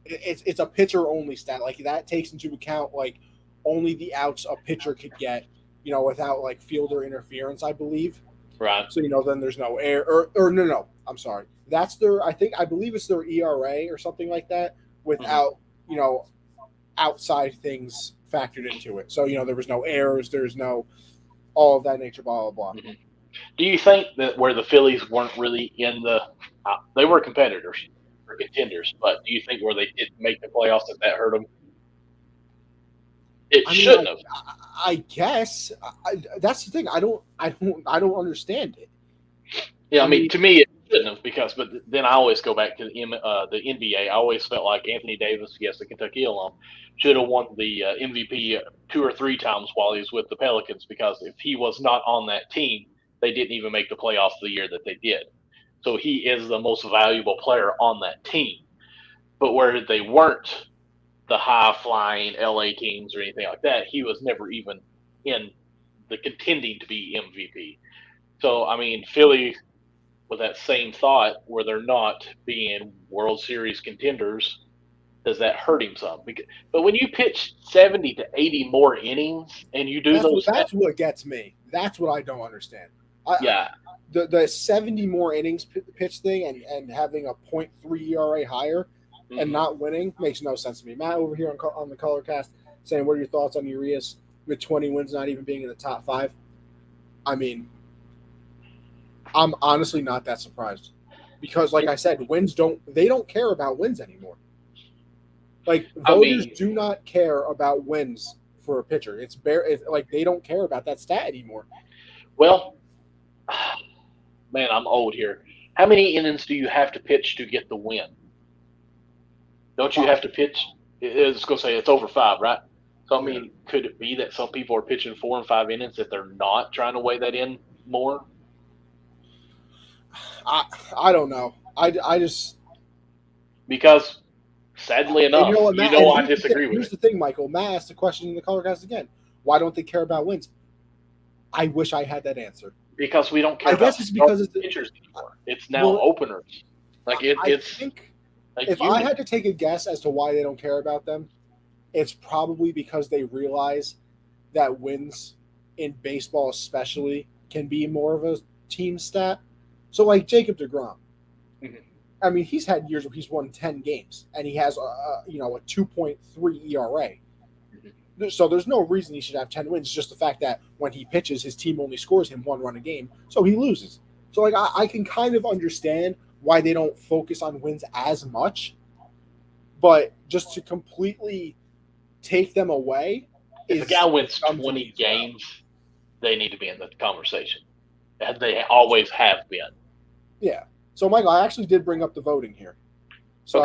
it's a pitcher only stat. Like that takes into account like only the outs a pitcher could get, without like fielder interference, I believe. Right. So then there's no air or no, I'm sorry. That's their I believe it's their ERA or something like that Hmm. without, outside things factored into it. So, there was no errors, there's no all of that nature, blah blah blah. Hmm. Do you think that where the Phillies weren't really in the, they were competitors or contenders, but do you think where they didn't make the playoffs that hurt them? It I mean, shouldn't have. I guess that's the thing. I don't understand it. Yeah, I I mean, mean, to me, it shouldn't have but then I always go back to the NBA. I always felt like Anthony Davis, yes, the Kentucky alum, should have won the MVP 2 or 3 times while he was with the Pelicans because if he was not on that team, they didn't even make the playoffs the year that they did. So he is the most valuable player on that team. But where they weren't the high flying LA teams or anything like that, he was never even in the contending to be MVP. So I mean, Philly with that same thought where they're not being World Series contenders, does that hurt him some? But when you pitch 70 to 80 more innings and you do those things, that's what gets me. That's what I don't understand. yeah, The 70 more innings pitch thing and having a .3 ERA higher and not winning makes no sense to me. Matt over here on the Color Cast saying, what are your thoughts on Urias with 20 wins not even being in the top 5? I mean, I'm honestly not that surprised because, like I said, wins don't care about wins anymore. Like voters do not care about wins for a pitcher. It's like they don't care about that stat anymore. Well, man, I'm old here. How many innings do you have to pitch to get the win? Don't you have to pitch? It's going to say it's over 5, right? So, I mean, could it be that some people are pitching 4 and 5 innings that they're not trying to weigh that in more? I don't know. I just because sadly enough, I disagree with it. Here's the thing, Michael. Matt asked the question in the Color Cast again. Why don't they care about wins? I wish I had that answer. Because we don't care. I guess it's because it's pitchers anymore. It's now openers. Like it's. Think if I had to take a guess as to why they don't care about them, it's probably because they realize that wins in baseball, especially, can be more of a team stat. So, like Jacob deGrom, I mean, he's had years where he's won 10 games and he has a 2.3 ERA. So there's no reason he should have 10 wins. It's just the fact that when he pitches, his team only scores him 1 run a game, so he loses. So like I can kind of understand why they don't focus on wins as much, but just to completely take them away. If a guy wins 20 games, they need to be in the conversation. They always have been. Yeah. So, Michael, I actually did bring up the voting here. So,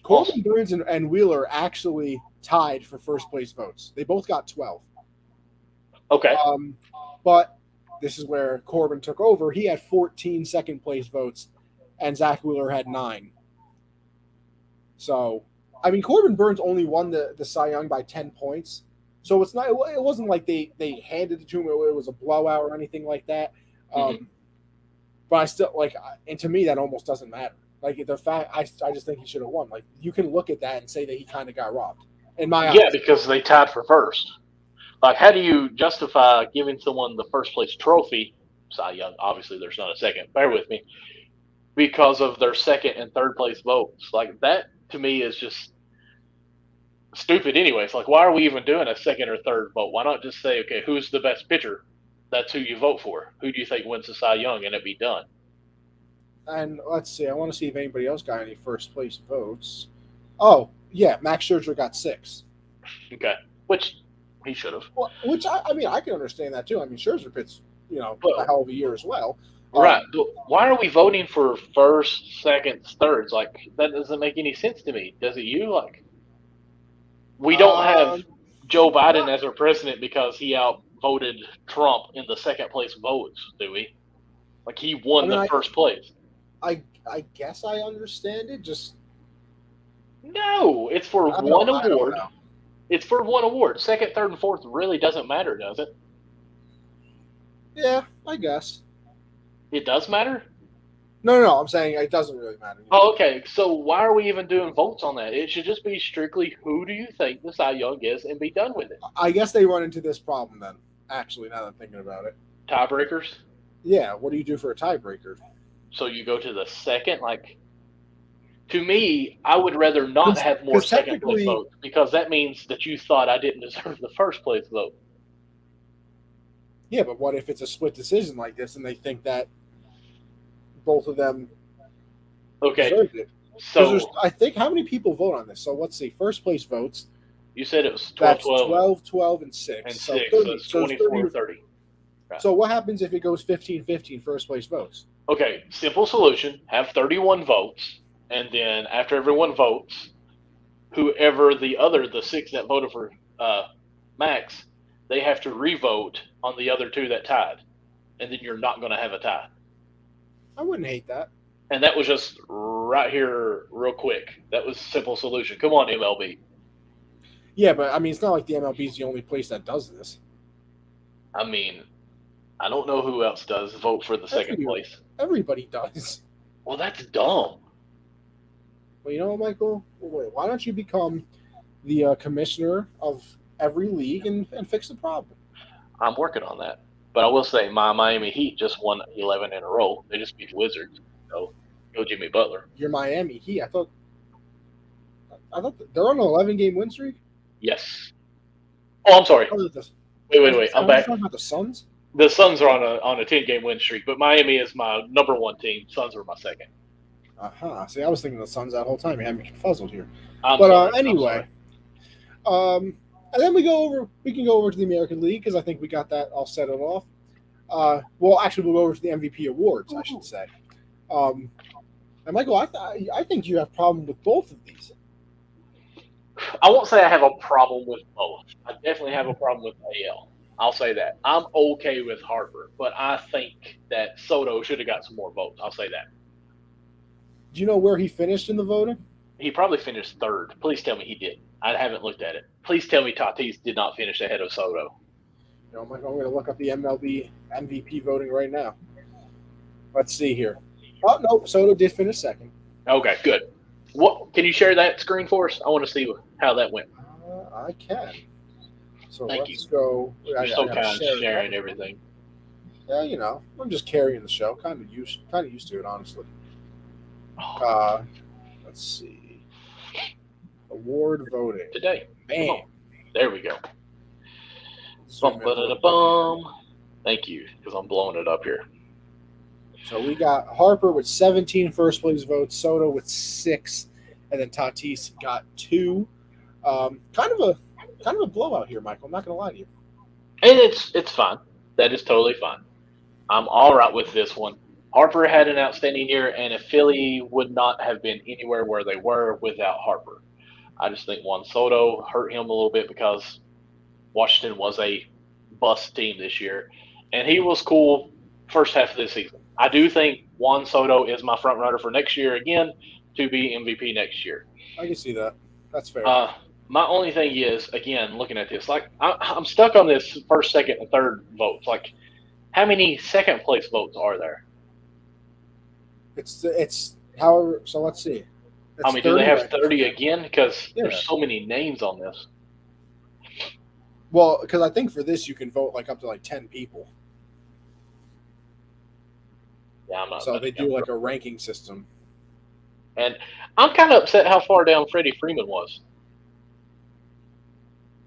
Corbin Burns and Wheeler actually tied for first place votes. They both got 12. Okay. But this is where Corbin took over. He had 14 second place votes, and Zach Wheeler had 9. So, I mean, Corbin Burns only won the Cy Young by 10 points. So it wasn't like they handed it to him. It was a blowout or anything like that. But I still and to me that almost doesn't matter. Like the fact, I just think he should have won. Like you can look at that and say that he kind of got robbed. In my eyes. Yeah, because they tied for first. Like, how do you justify giving someone the first place trophy? Cy Young, obviously, there's not a second. Bear with me, because of their second and third place votes. Like that to me is just stupid. Anyways, like why are we even doing a second or third vote? Why not just say, okay, who's the best pitcher? That's who you vote for. Who do you think wins the Cy Young, and it be done? And let's see. I want to see if anybody else got any first place votes. Oh, yeah. Max Scherzer got 6. Okay. Which he should have. Well, which, I mean, I can understand that, too. I mean, Scherzer pitched, a hell of a year as well. Right. But why are we voting for first, seconds, thirds? Like, that doesn't make any sense to me. Does it you? Like, we don't have Joe Biden as our president because he outvoted Trump in the second place votes, do we? Like he won the first place. I guess I understand it. Just no, it's for one award. It's for one award. Second, third, and fourth really doesn't matter, does it? Yeah, I guess it does matter. No, I'm saying it doesn't really matter. Oh, okay. So why are we even doing votes on that? It should just be strictly who do you think the Cy Young is and be done with it. I guess they run into this problem then, actually, now that I'm thinking about it. Tiebreakers? Yeah, what do you do for a tiebreaker? So you go to the second? Like, to me, I would rather not have more second place votes because that means that you thought I didn't deserve the first place vote. Yeah, but what if it's a split decision like this and they think that both of them deserved it? So I think how many people vote on this? So let's see. First place votes. You said it was 12, That's 12, 12, 12, and 6. and So 6. 30. So it's So it's 24, 30. 30. Right. So what happens if it goes 15-15 first place votes? Okay, simple solution. Have 31 votes, and then after everyone votes, whoever the 6 that voted for Max, they have to re-vote on the other 2 that tied, and then you're not going to have a tie. I wouldn't hate that. And that was just right here, real quick. That was a simple solution. Come on, MLB. Yeah, but I mean, it's not like the MLB is the only place that does this. I mean, I don't know who else does vote for the second place. Everybody does. Well, that's dumb. Well, you know what, Michael? Wait, why don't you become the commissioner of every league and fix the problem? I'm working on that. But I will say, my Miami Heat just won 11 in a row. They just beat the Wizards. So, go Jimmy Butler. Your Miami Heat. I thought they're on an 11-game win streak. Yes. Oh, I'm sorry. Wait. I'm back. Talking about the Suns. The Suns are on a 10-game win streak, but Miami is my number 1 team. Suns are my second. See, I was thinking the Suns that whole time. You had me confuzzled here. Anyway, and then we can go over to the American League because I think we got that all settled off. Well, actually, we'll go over to the MVP awards, I should say. And Michael, I think you have a problem with both of these. I won't say I have a problem with both. I definitely have a problem with AL. I'll say that. I'm okay with Harper, but I think that Soto should have got some more votes. I'll say that. Do you know where he finished in the voting? He probably finished 3rd. Please tell me he did. I haven't looked at it. Please tell me Tatis did not finish ahead of Soto. You know, Michael, I'm going to look up the MLB MVP voting right now. Let's see here. Oh, no, Soto did finish 2nd. Okay, good. What can you share that screen for us? I want to see how that went. I can. So Thank let's you. go. You're so kind sharing everything. Yeah, you know, I'm just carrying the show. Kind of used to it, honestly. Let's see. Award voting Today. Bam. There we go. Bum. Thank you, because I'm blowing it up here. So we got Harper with 17 first place votes, Soto with 6, and then Tatis got 2. Kind of a blowout here, Michael. I'm not going to lie to you. And it's fine. That is totally fine. I'm all right with this one. Harper had an outstanding year, and Philly would not have been anywhere where they were without Harper. I just think Juan Soto hurt him a little bit because Washington was a bust team this year, and he was cool first half of this season. I do think Juan Soto is my front runner for next year again to be MVP next year. I can see that. That's fair. My only thing is, again, looking at this, like I'm stuck on this 1st, 2nd, and 3rd votes. Like, how many second place votes are there? It's however. So let's see. I mean, do they have 30 again? Because there's so many names on this. Well, because I think for this you can vote like up to like 10 people. Yeah, I'm not. So they do like a ranking system. And I'm kind of upset how far down Freddie Freeman was.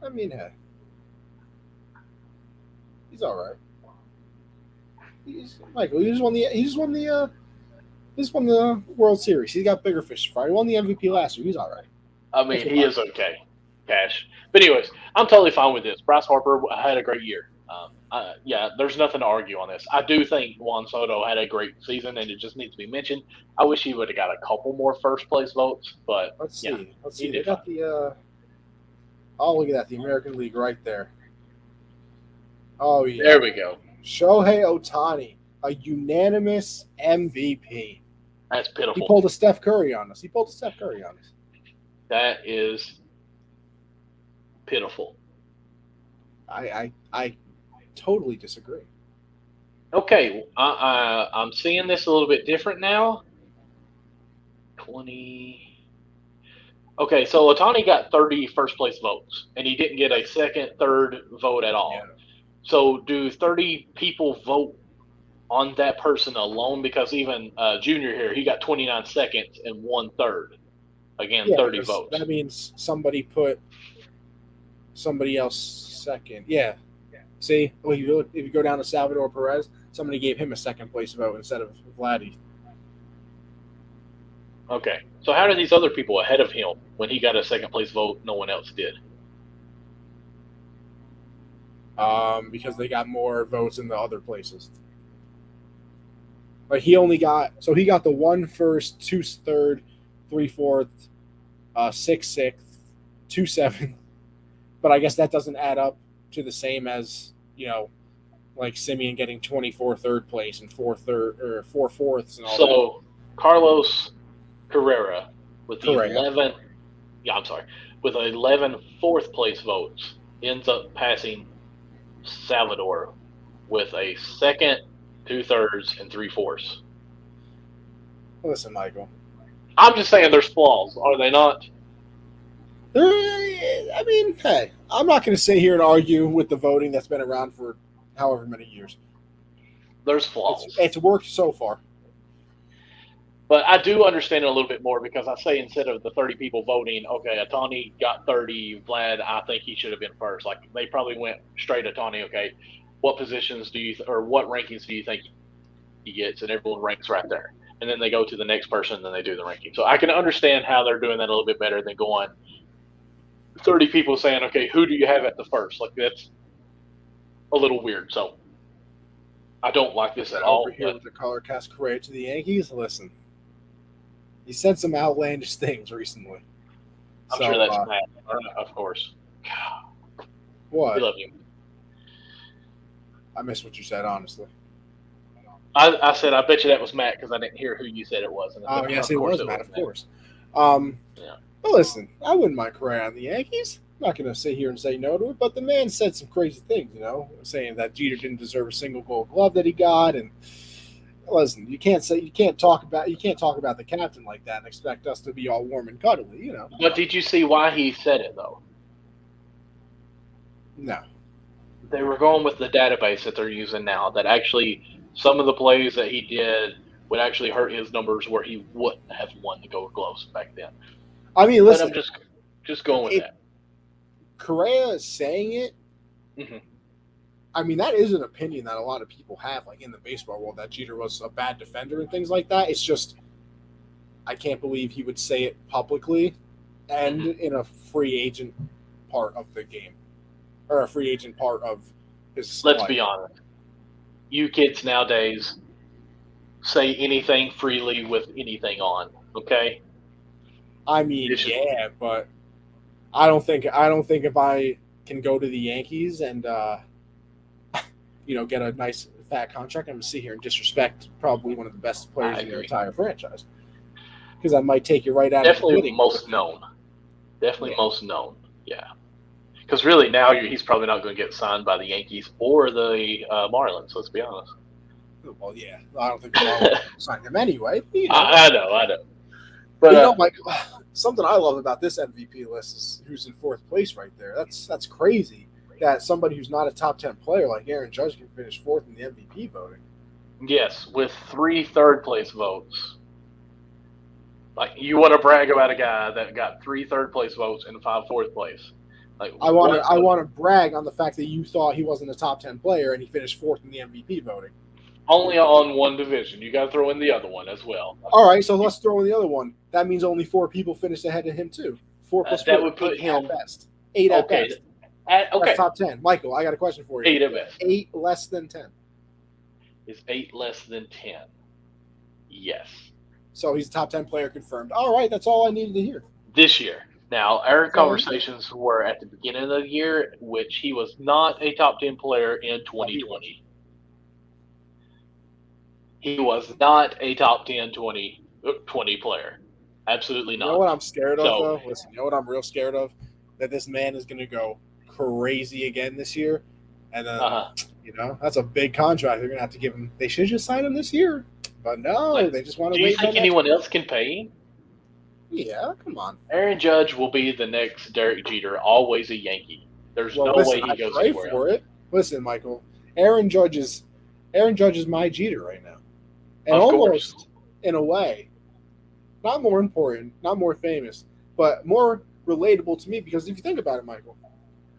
I mean, hey, he's all right. Michael. He just won the World Series. He got bigger fish to fry. He won the MVP last year. He's all right. I mean, he is okay, Cash. But anyways, I'm totally fine with this. Bryce Harper had a great year. Yeah, there's nothing to argue on this. I do think Juan Soto had a great season, and it just needs to be mentioned. I wish he would have got a couple more first place votes, but let's see. They got the. Oh, look at that! The American League right there. Oh yeah. There we go. Shohei Ohtani, a unanimous MVP. That's pitiful. He pulled a Steph Curry on us. That is pitiful. I totally disagree. Okay, I'm seeing this a little bit different now. 20. Okay, so Ohtani got 30 first place votes, and he didn't get a second, third vote at all. Yeah. So do 30 people vote on that person alone? Because even Junior here, he got 29 seconds and 1/3. Again, 30 votes. That means somebody put somebody else second. Yeah. See, if you go down to Salvador Perez, somebody gave him a second place vote instead of Vladdy. Okay. So how did these other people ahead of him, when he got a second place vote, no one else did? because they got more votes in the other places. Like he got the 1 first, 2 third, 3 fourth, 6 sixth, 2 seventh. But I guess that doesn't add up to the same as like Simeon getting 24 third place and 4 fourths and all that. So Carlos Carrera with the Correct. 11, with 11 fourth place votes ends up passing Salvador with a second, 2/3, and 3/4. Listen, Michael. I'm just saying there's flaws, are they not? I mean, hey, I'm not going to sit here and argue with the voting that's been around for however many years. There's flaws. It's worked so far. But I do understand it a little bit more because I say instead of the 30 people voting, okay, Atani got 30, Vlad, I think he should have been first. Like they probably went straight Atani, okay, what positions do you or what rankings do you think he gets? And everyone ranks right there. And then they go to the next person and then they do the ranking. So I can understand how they're doing that a little bit better than going 30 people saying, okay, who do you have at the first? Like that's a little weird. So I don't like this at all. Over here with the color cast Correa to the Yankees, listen. He said some outlandish things recently. I'm sure that's Matt, of course. What? We love you. I missed what you said, honestly. I said, I bet you that was Matt because I didn't hear who you said it was. And oh, yes, it was Matt, of course. Yeah. But listen, I wouldn't mind Correa on the Yankees. I'm not going to sit here and say no to it, but the man said some crazy things, saying that Jeter didn't deserve a single Gold Glove that he got, and listen, you can't talk about the captain like that and expect us to be all warm and cuddly, But did you see why he said it though? No. They were going with the database that they're using now. That actually, some of the plays that he did would actually hurt his numbers where he wouldn't have won the Gold Gloves back then. I mean, listen, but I'm just going with that. Correa is saying it. Mm-hmm. I mean, that is an opinion that a lot of people have, like in the baseball world, that Jeter was a bad defender and things like that. It's just, I can't believe he would say it publicly and in a free agent part of the game, or a free agent part of his Let's life. be honest. You kids nowadays say anything freely with anything on, okay? I mean, yeah, but I don't think if I can go to the Yankees and get a nice fat contract, I'm gonna sit here and disrespect probably one of the best players in their entire franchise, because I might take you right out. Definitely most known. Definitely most known. Yeah, because really now he's probably not going to get signed by the Yankees or the Marlins. Let's be honest. Well, yeah, I don't think the Marlins signed him anyway. I know. But Mike, something I love about this MVP list is who's in fourth place right there. That's crazy. That somebody who's not a top 10 player like Aaron Judge can finish fourth in the MVP voting. Yes, with 3 third-place votes. Like, you want to brag about a guy that got 3 third-place votes and 5 fourth place. Like, I want to brag on the fact that you thought he wasn't a top 10 player and he finished fourth in the MVP voting. Only on one division. You got to throw in the other one as well. All right, so let's throw in the other one. That means only 4 people finished ahead of him too. 4 plus 4. That would put him at best. 8 at best. Okay. That's top 10. Michael, I got a question for you. 8 at best. 8 less than 10. Is 8 less than 10? Yes. So he's a top 10 player confirmed. All right, that's all I needed to hear. This year. Now, our conversations were at the beginning of the year, which he was not a top 10 player in 2020. He was not a top 10 20 player. Absolutely not. You know what I'm scared of, though? Listen, you know what I'm real scared of? That this man is going to go crazy again this year. And then, that's a big contract. They're going to have to give him. They should just sign him this year. But no, they just want to wait. Do you think anyone else can pay him? Yeah, come on. Aaron Judge will be the next Derek Jeter, always a Yankee. There's no way he goes anywhere else. It. Listen, Michael, Aaron Judge is my Jeter right now. And of almost, course. In a way, not more important, not more famous, but more relatable to me, because if you think about it, Michael,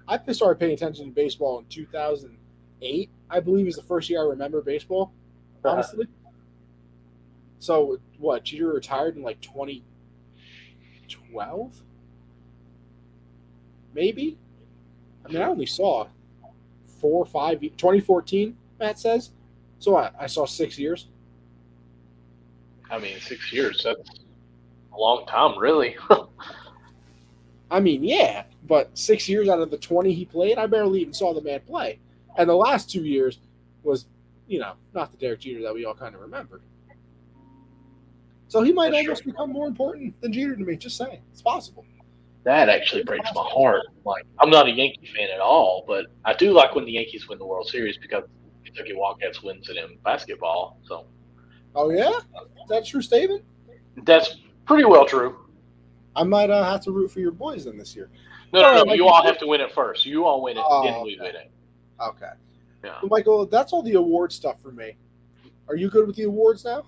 I started paying attention to baseball in 2008, I believe is the first year I remember baseball, honestly. So, what, Jeter retired in like 2012? Maybe? I mean, I only saw 2014, Matt says. So I saw 6 years. I mean, 6 years, that's a long time, really. I mean, yeah, but 6 years out of the 20 he played, I barely even saw the man play. And the last 2 years was, not the Derek Jeter that we all kind of remembered. So he might That's almost true. become more important than Jeter to me. Just saying, it's possible. That actually breaks my heart. Like, I'm not a Yankee fan at all, but I do like when the Yankees win the World Series because Kentucky Wildcats wins it in basketball. So Oh yeah, is that a true statement? that's pretty well true. I might have to root for your boys then this year. No, All no, right, no. You Michael. all have to win it first. You all win it, then Oh, we win it. okay. Yeah. Well, Michael, that's all the award stuff for me. Are you good with the awards now?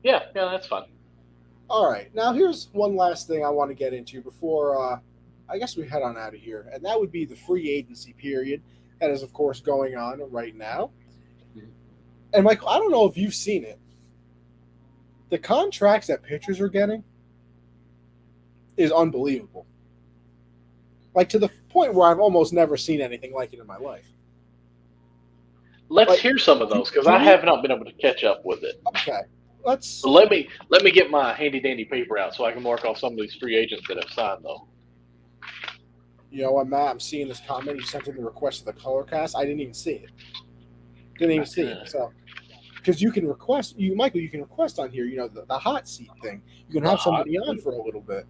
Yeah, that's fine. All right. Now, here's one last thing I want to get into before I guess we head on out of here, and that would be the free agency period that is, of course, going on right now. And, Michael, I don't know if you've seen it. The contracts that pitchers are getting is unbelievable. Like, to the point where I've almost never seen anything like it in my life. Let's Like, hear some of those because do I we? have not been able to catch up with it. Okay. Let's. So let me get my handy dandy paper out so I can mark off some of these free agents that have signed though. You know what, Matt? I'm seeing this comment. You sent in the request of the color cast. I didn't even see it. Didn't even see it. So, because you can request, Michael, you can request on here. The hot seat thing. You can have somebody on for a little bit.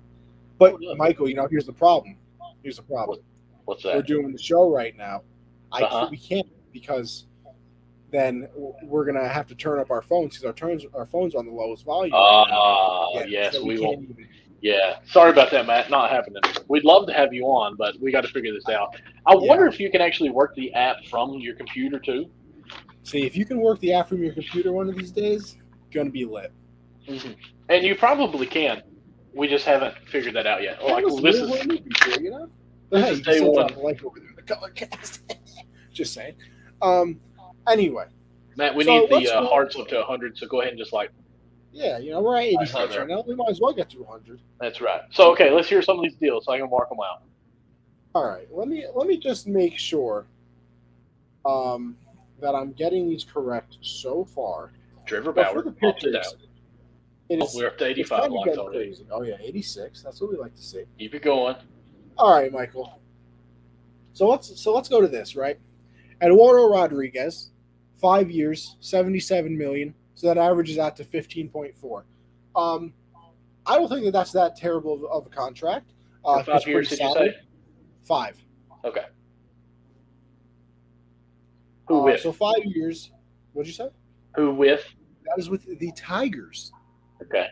But Michael, here's the problem. Here's the problem. What's We're that? doing the show right now. Uh-huh. We can't because then we're gonna have to turn up our phones because our phones are on the lowest volume right now. Yes, so we we can't won't. even. Yeah, sorry about that, Matt. Not happening. We'd love to have you on, but we got to figure this out. I wonder Yeah. if you can actually work the app from your computer too. See, if you can work the app from your computer one of these days, gonna be lit. Mm-hmm. And you probably can. We just haven't figured that out yet. Like, Listen, this is we're new people, But this hey, is you can day still one. drop a like over there in the color cast. Just saying. Anyway, Matt, we so need the let's go. hearts up to 100. So go ahead and just like. Yeah, we're at 86 there. right now. We might as well get to 100. That's right. So okay, let's hear some of these deals so I can mark them out. All right, let me just make sure that I'm getting these correct so far. Trevor But for Bauer, the pitchers, we're up to it's 85 kind of likes getting already. crazy. Oh yeah, 86. That's what we like to see. Keep it going. All right, Michael. So let's go to this, right? Eduardo Rodriguez, 5 years, 77 million. So that averages out to 15.4. I don't think that's that terrible of a contract. For 5 years, did you say? 5. Okay. Who with? So 5 years. What'd you say? Who with? That is with the Tigers. Okay.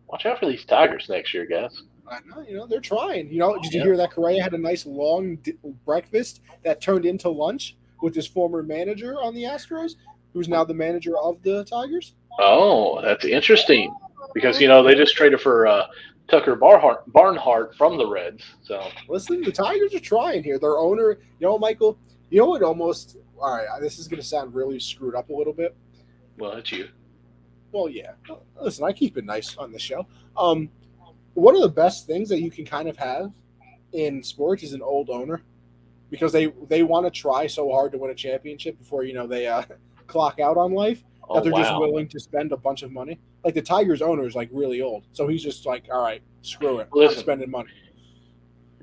Watch out for these Tigers next year, guys. I know, they're trying. Did you hear that Correa had a nice long breakfast that turned into lunch with his former manager on the Astros, who's now the manager of the Tigers? Oh, that's interesting because they just traded for Tucker Barnhart from the Reds. So listen, the Tigers are trying here. Their owner, Michael. What almost. All right, this is going to sound really screwed up a little bit. Well, that's you. Well, yeah. Listen, I keep it nice on the show. One of the best things that you can kind of have in sports is an old owner because they want to try so hard to win a championship before they clock out on life that they're just willing to spend a bunch of money. Like the Tigers owner is like really old, so he's just like, all right, screw it, I'm spending money.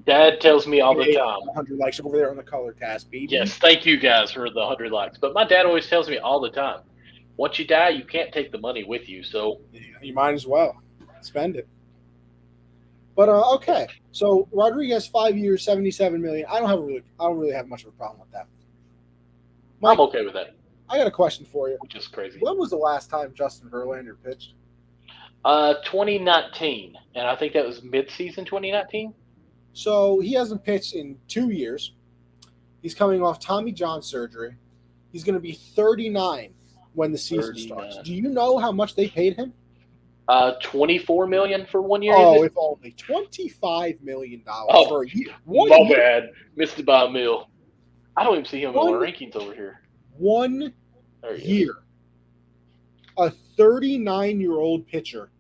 Dad tells me all the time. 100 likes over there on the color cast, baby. Yes, thank you guys for the 100 likes. But my dad always tells me all the time, once you die, you can't take the money with you. So you might as well spend it. But okay, so Rodriguez 5 years, 77 million. I don't really have much of a problem with that. Mike, I'm okay with that. I got a question for you. Which is crazy. When was the last time Justin Verlander pitched? 2019, and I think that was mid-season 2019. So he hasn't pitched in 2 years. He's coming off Tommy John surgery. He's going to be 39 when the season starts. Do you know how much they paid him? $24 million for 1 year. Oh, if only $25 million for a year. My bad, missed it by a mil. I don't even see him in the rankings over here. 1 year, a 39-year-old pitcher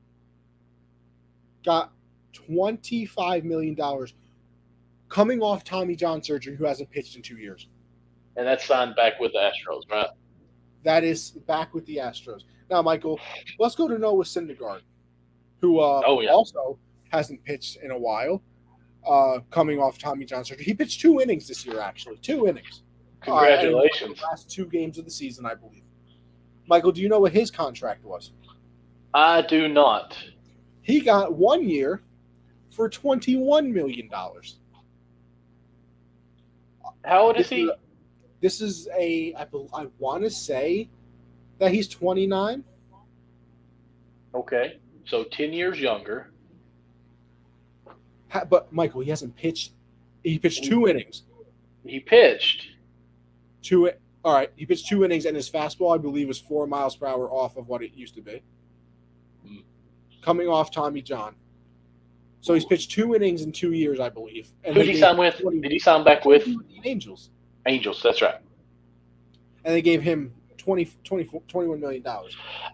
got $25 million coming off Tommy John surgery, who hasn't pitched in 2 years. And that's signed back with the Astros, right? That is back with the Astros. Now, Michael, let's go to Noah Syndergaard, who Oh yeah, also hasn't pitched in a while, coming off Tommy John surgery. He pitched 2 innings this year, actually. 2 innings. And in congratulations. the last 2 games of the season, I believe. Michael, do you know what his contract was? I do not. He got 1 year for $21 million. How old is he? This is I want to say that he's 29. Okay, so 10 years younger. But Michael, he hasn't pitched. He pitched 2 innings. He pitched. All right, he pitched 2 innings, and his fastball, I believe, was 4 miles per hour off of what it used to be. Coming off Tommy John. So he's pitched 2 innings in 2 years, I believe. And Who did he sign with? Did he sign back with? The Angels. Angels, that's right. And they gave him $21 million.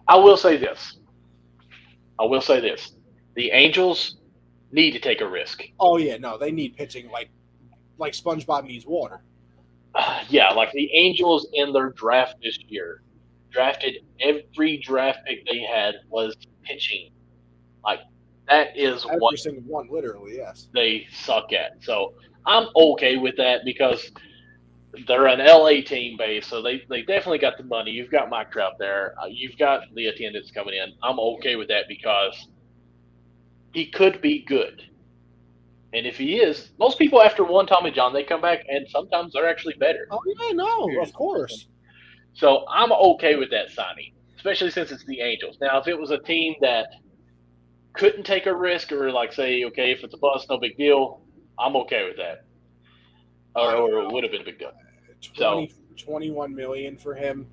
I will say this. The Angels need to take a risk. Oh, yeah, no, they need pitching like SpongeBob needs water. Yeah, like the Angels in their draft this year drafted every draft pick they had was pitching. Like that is Every what single one, literally, yes. they suck at. So I'm okay with that because they're an LA team base, so they definitely got the money. You've got Mike Trout there. You've got the attendance coming in. I'm okay with that because he could be good. And if he is, most people after one Tommy John, they come back and sometimes they're actually better. Oh, yeah, no, of course. So I'm okay with that signing, especially since it's the Angels. Now, if it was a team that couldn't take a risk or like say, okay, if it's a bust, no big deal, I'm okay with that. Or it would have been a big deal. 21 million for him,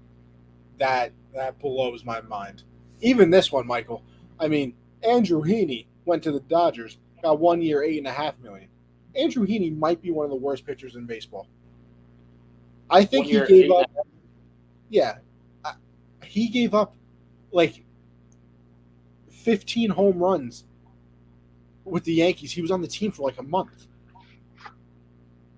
that blows my mind. Even this one, Michael. I mean, Andrew Heaney went to the Dodgers, got 1 year, $8.5 million. Andrew Heaney might be one of the worst pitchers in baseball. I think he gave up. Yeah, he gave up like 15 home runs with the Yankees. He was on the team for like a month.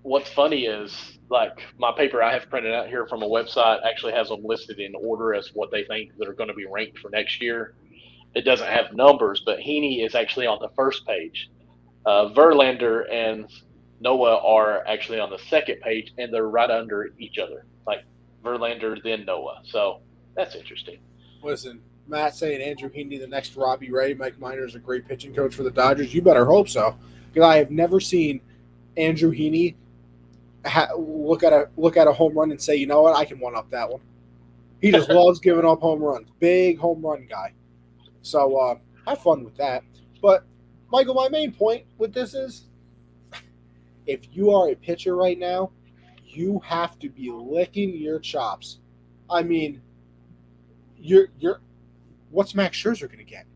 What's funny is, like, my paper I have printed out here from a website actually has them listed in order as what they think that are going to be ranked for next year. It doesn't have numbers, but Heaney is actually on the first page. Verlander and Noah are actually on the second page, and they're right under each other, like Verlander, then Noah. So that's interesting. Listen, Matt saying Andrew Heaney, the next Robbie Ray. Mike Minor is a great pitching coach for the Dodgers. You better hope so, because I have never seen Andrew Heaney look at a home run and say, you know what, I can one up that one. He just loves giving up home runs. Big home run guy. So have fun with that. But Michael, my main point with this is, if you are a pitcher right now, you have to be licking your chops. I mean, you're what's Max Scherzer going to get?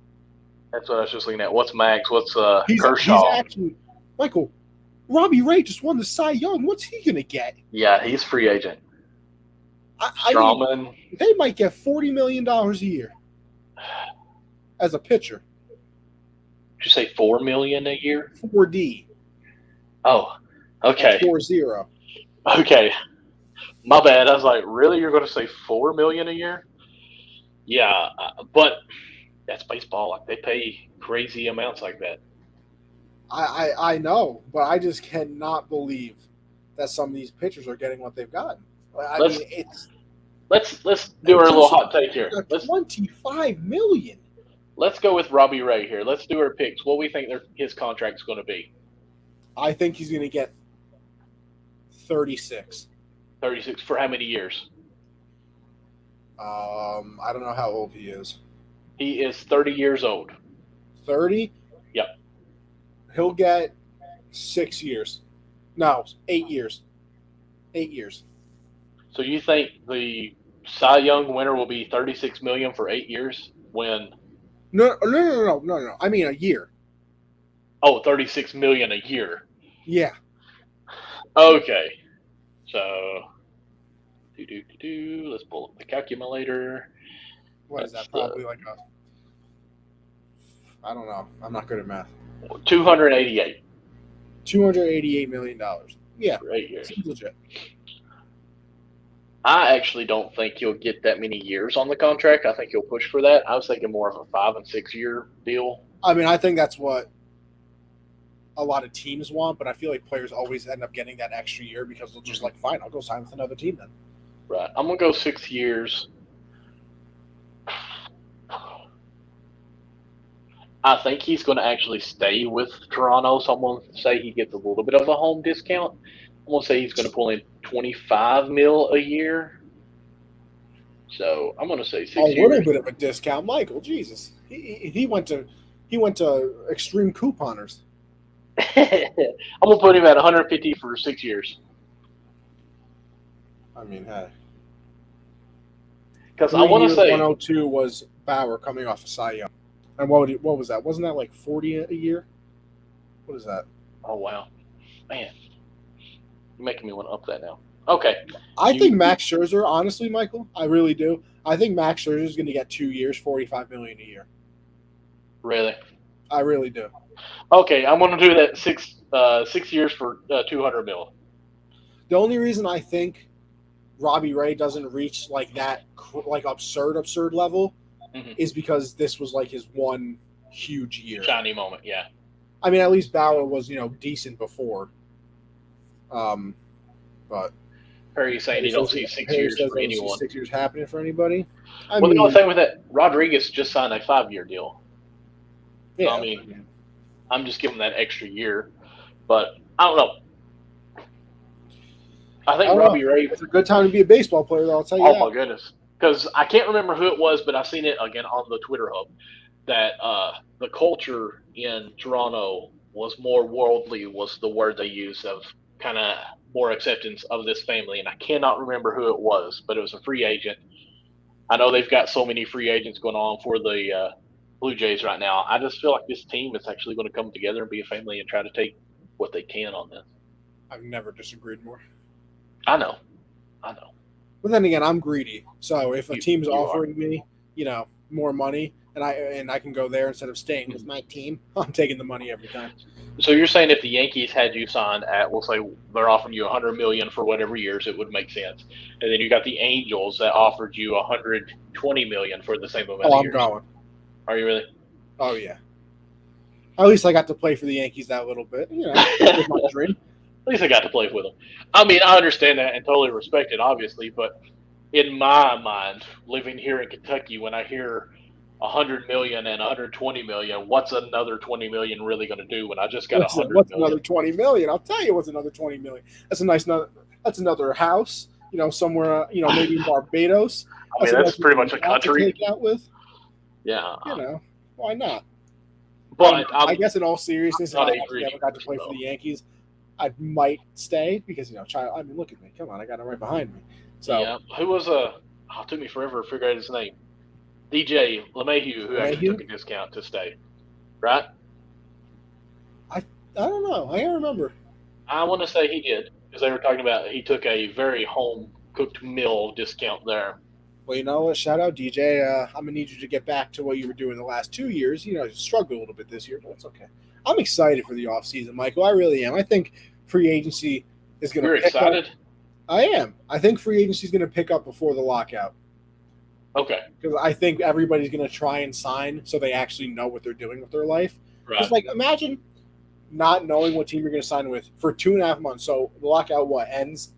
That's what I was just looking at. What's Max? What's Kershaw? He's actually, Michael, Robbie Ray just won the Cy Young. What's he going to get? Yeah, he's free agent. I mean, they might get $40 million a year as a pitcher. Did you say $4 million a year? 4D. Oh, okay. 4-0. Okay, my bad. I was like, really? You're going to say $4 million a year? Yeah, but that's baseball. Like, they pay crazy amounts like that. I know, but I just cannot believe that some of these pitchers are getting what they've gotten. Let's do our little hot take here. $25 million. Let's go with Robbie Ray here. Let's do our picks. What do we think his contract's going to be? I think he's going to get 36. 36 for how many years? I don't know how old he is. He is 30 years old. 30? Yep. He'll get 6 years. No, 8 years. 8 years. So you think the Cy Young winner will be $36 million for 8 years when? No. I mean a year. Oh, $36 million a year. Yeah. Okay. So, let's pull up the calculator. What is that? Probably like I don't know. I'm not good at math. 288. $288 million. Yeah, for 8 years. seems legit. I actually don't think he'll get that many years on the contract. I think he'll push for that. I was thinking more of a 5 and 6 year deal. I mean, I think that's what a lot of teams want, but I feel like players always end up getting that extra year because they'll just like, fine, I'll go sign with another team then. Right. I'm gonna go 6 years. I think he's going to actually stay with Toronto, so I'm going to say he gets a little bit of a home discount. I'm going to say he's going to pull in $25 million a year. So I'm going to say 6 years. A little bit of a discount, Michael. Jesus, he went to extreme couponers. I'm going to put him at 150 for 6 years. I mean, hey, because I want to say 102 was Bauer coming off a Cy Young. And what was that? Wasn't that like 40 a year? What is that? Oh, wow. Man. You're making me want to up that now. Okay. I think Max Scherzer, honestly, Michael, I really do. I think Max Scherzer is going to get 2 years, $45 million a year. Really? I really do. Okay, I'm going to do that 6 years for $200 million. The only reason I think Robbie Ray doesn't reach like that like absurd level is because this was like his one huge year. Shiny moment, yeah. I mean, at least Bauer was, decent before. But Perry's saying he don't see 6 years for anyone. 6 years happening for anybody. The only thing with that, Rodriguez just signed a 5-year deal. Yeah. I mean, I'm just giving that extra year. But I don't know. I think Robbie Ray. It's a good time to be a baseball player, though, I'll tell you that. Oh, my goodness. Because I can't remember who it was, but I've seen it again on the Twitter hub that the culture in Toronto was more worldly, was the word they used, of kind of more acceptance of this family. And I cannot remember who it was, but it was a free agent. I know they've got so many free agents going on for the Blue Jays right now. I just feel like this team is actually going to come together and be a family and try to take what they can on this. I've never disagreed more. I know. But then again, I'm greedy. So if a team's offering me, more money, and I can go there instead of staying with my team, I'm taking the money every time. So you're saying if the Yankees had you signed at, we'll say they're offering you $100 million for whatever years, it would make sense. And then you got the Angels that offered you $120 million for the same amount of years. I'm going. Are you really? Oh yeah. At least I got to play for the Yankees that little bit. With my dream. At least I got to play with them. I mean, I understand that and totally respect it, obviously, but in my mind, living here in Kentucky, when I hear $100 million and $120 million, what's another $20 million really going to do when I just got $100 million? What's another $20 million? I'll tell you what's another $20 million. That's another house, somewhere, maybe in Barbados. I mean, that's pretty much a country. To take out with. Yeah. Why not? But I guess in all seriousness, if I never got to play for the Yankees, I might stay because, I mean, look at me. Come on, I got it right behind me. So yeah, who was it took me forever to figure out his name. DJ LeMahieu, who actually took a discount to stay, right? I don't know. I can't remember. I want to say he did because they were talking about he took a very home-cooked meal discount there. Well, you know what? Shout out, DJ. I'm going to need you to get back to what you were doing the last 2 years. You struggled a little bit this year, but it's okay. I'm excited for the offseason, Michael. I really am. I think free agency is going to You're excited? I am. I think free agency is going to pick up before the lockout. Okay. Because I think everybody's going to try and sign so they actually know what they're doing with their life. Right. Because, imagine not knowing what team you're going to sign with for 2.5 months. So the lockout, ends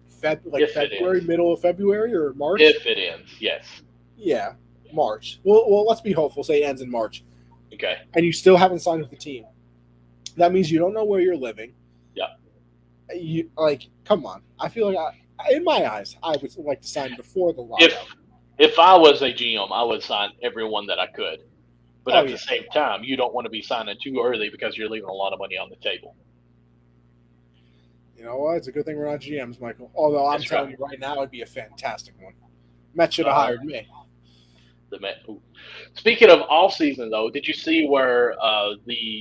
February, middle of February or March? If it ends, yes. Yeah, March. Well, let's be hopeful. Say it ends in March. Okay. And you still haven't signed with the team. That means you don't know where you're living. Yeah. Come on. I feel like, in my eyes, I would like to sign before the lockout. If I was a GM, I would sign everyone that I could. But at the same time, you don't want to be signing too early because you're leaving a lot of money on the table. You know what? It's a good thing we're not GMs, Michael. Although I'm telling you right now, it'd be a fantastic one. Met should have hired me. Speaking of off season, though, did you see where I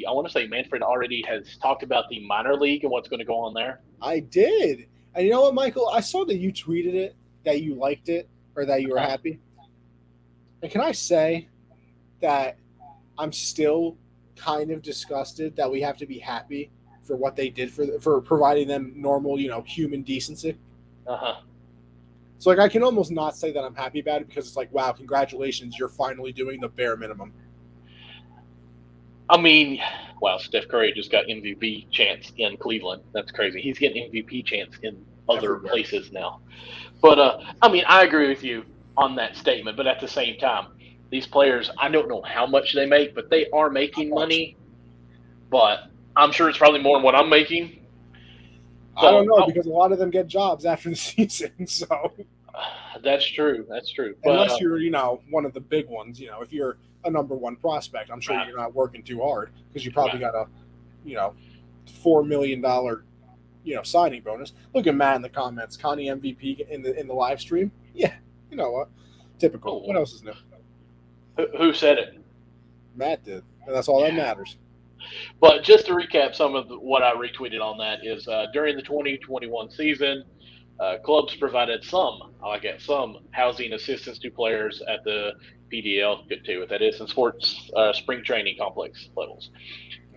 want to say Manfred already has talked about the minor league and what's going to go on there? I did. And you know what, Michael? I saw that you tweeted it, that you liked it, or that you were happy. And can I say that I'm still kind of disgusted that we have to be happy for what they did for providing them normal, human decency. Uh-huh. So like I can almost not say that I'm happy about it because it's like, wow, congratulations, you're finally doing the bare minimum. I mean, wow, Steph Curry just got MVP chance in Cleveland. That's crazy. He's getting MVP chance in other Everywhere. places now. But I mean, I agree with you on that statement. But at the same time, these players, I don't know how much they make, but they are making money. But I'm sure it's probably more than what I'm making. I don't So know because a lot of them get jobs after the season. So that's true. That's true. But unless you're, one of the big ones, if you're a number one prospect, I'm sure right, you're not working too hard because you probably right. got a, $4 million, signing bonus. Look at Matt in the comments. Connie MVP in the live stream. Yeah, you know what? Typical. Oh, What else is new? who said it? Matt did, and that's all that matters. But just to recap, some of what I retweeted on that is during the 2021 season, clubs provided some housing assistance to players at the PDL, good too, what that is, in sports spring training complex levels.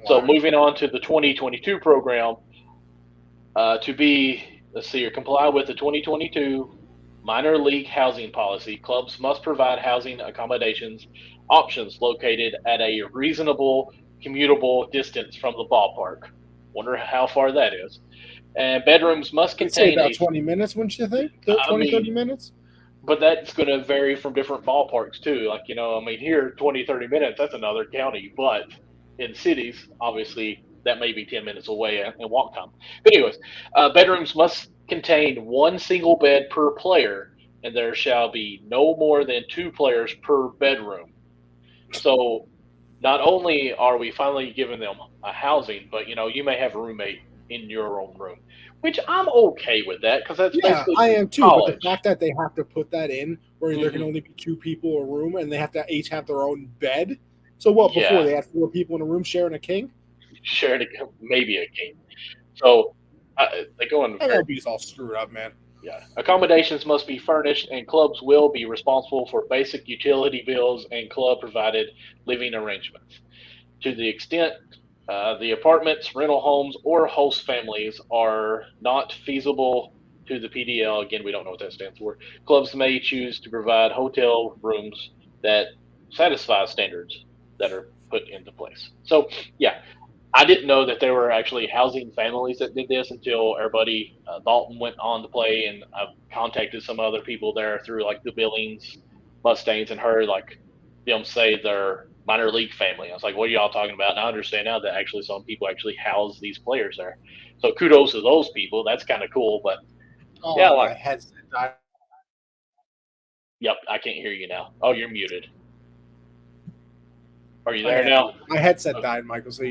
So Wow. moving on to the 2022 program, let's see here, comply with the 2022 minor league housing policy, clubs must provide housing accommodations options located at a reasonable commutable distance from the ballpark. Wonder how far that is. And bedrooms must I'd say contain about 20 minutes, wouldn't you think? I 20, 30 mean, minutes? but that's going to vary from different ballparks too. Like, I mean, here, 20, 30 minutes, that's another county. But in cities, obviously, that may be 10 minutes away in walk time. But, anyways, bedrooms must contain one single bed per player, and there shall be no more than two players per bedroom. So, not only are we finally giving them a housing, but, you may have a roommate in your own room, which I'm okay with that because that's Yeah, basically I am too. But the college. fact that they have to put that in where there can Hmm. only be two people in a room and they have to each have their own bed. So what? Before Yeah. they had four people in a room sharing a king. Sharing maybe a king. So they go in very MLB is all screwed up, man. yeah. Accommodations must be furnished, and clubs will be responsible for basic utility bills and club provided living arrangements. To the extent the apartments, rental homes, or host families are not feasible to the PDL, again, we don't know what that stands for, clubs may choose to provide hotel rooms that satisfy standards that are put into place. So, yeah, I didn't know that there were actually housing families that did this until our buddy Dalton went on to play, and I've contacted some other people there through like the Billings Mustangs and heard like them say they're minor league family. I was like, "What are y'all talking about?" And I understand now that actually some people actually house these players there. So kudos to those people. That's kind of cool. But yeah, Oh, like, my headset died. yep, I can't hear you now. Oh, you're muted. Are you My there now? my headset Okay. died, Michael. So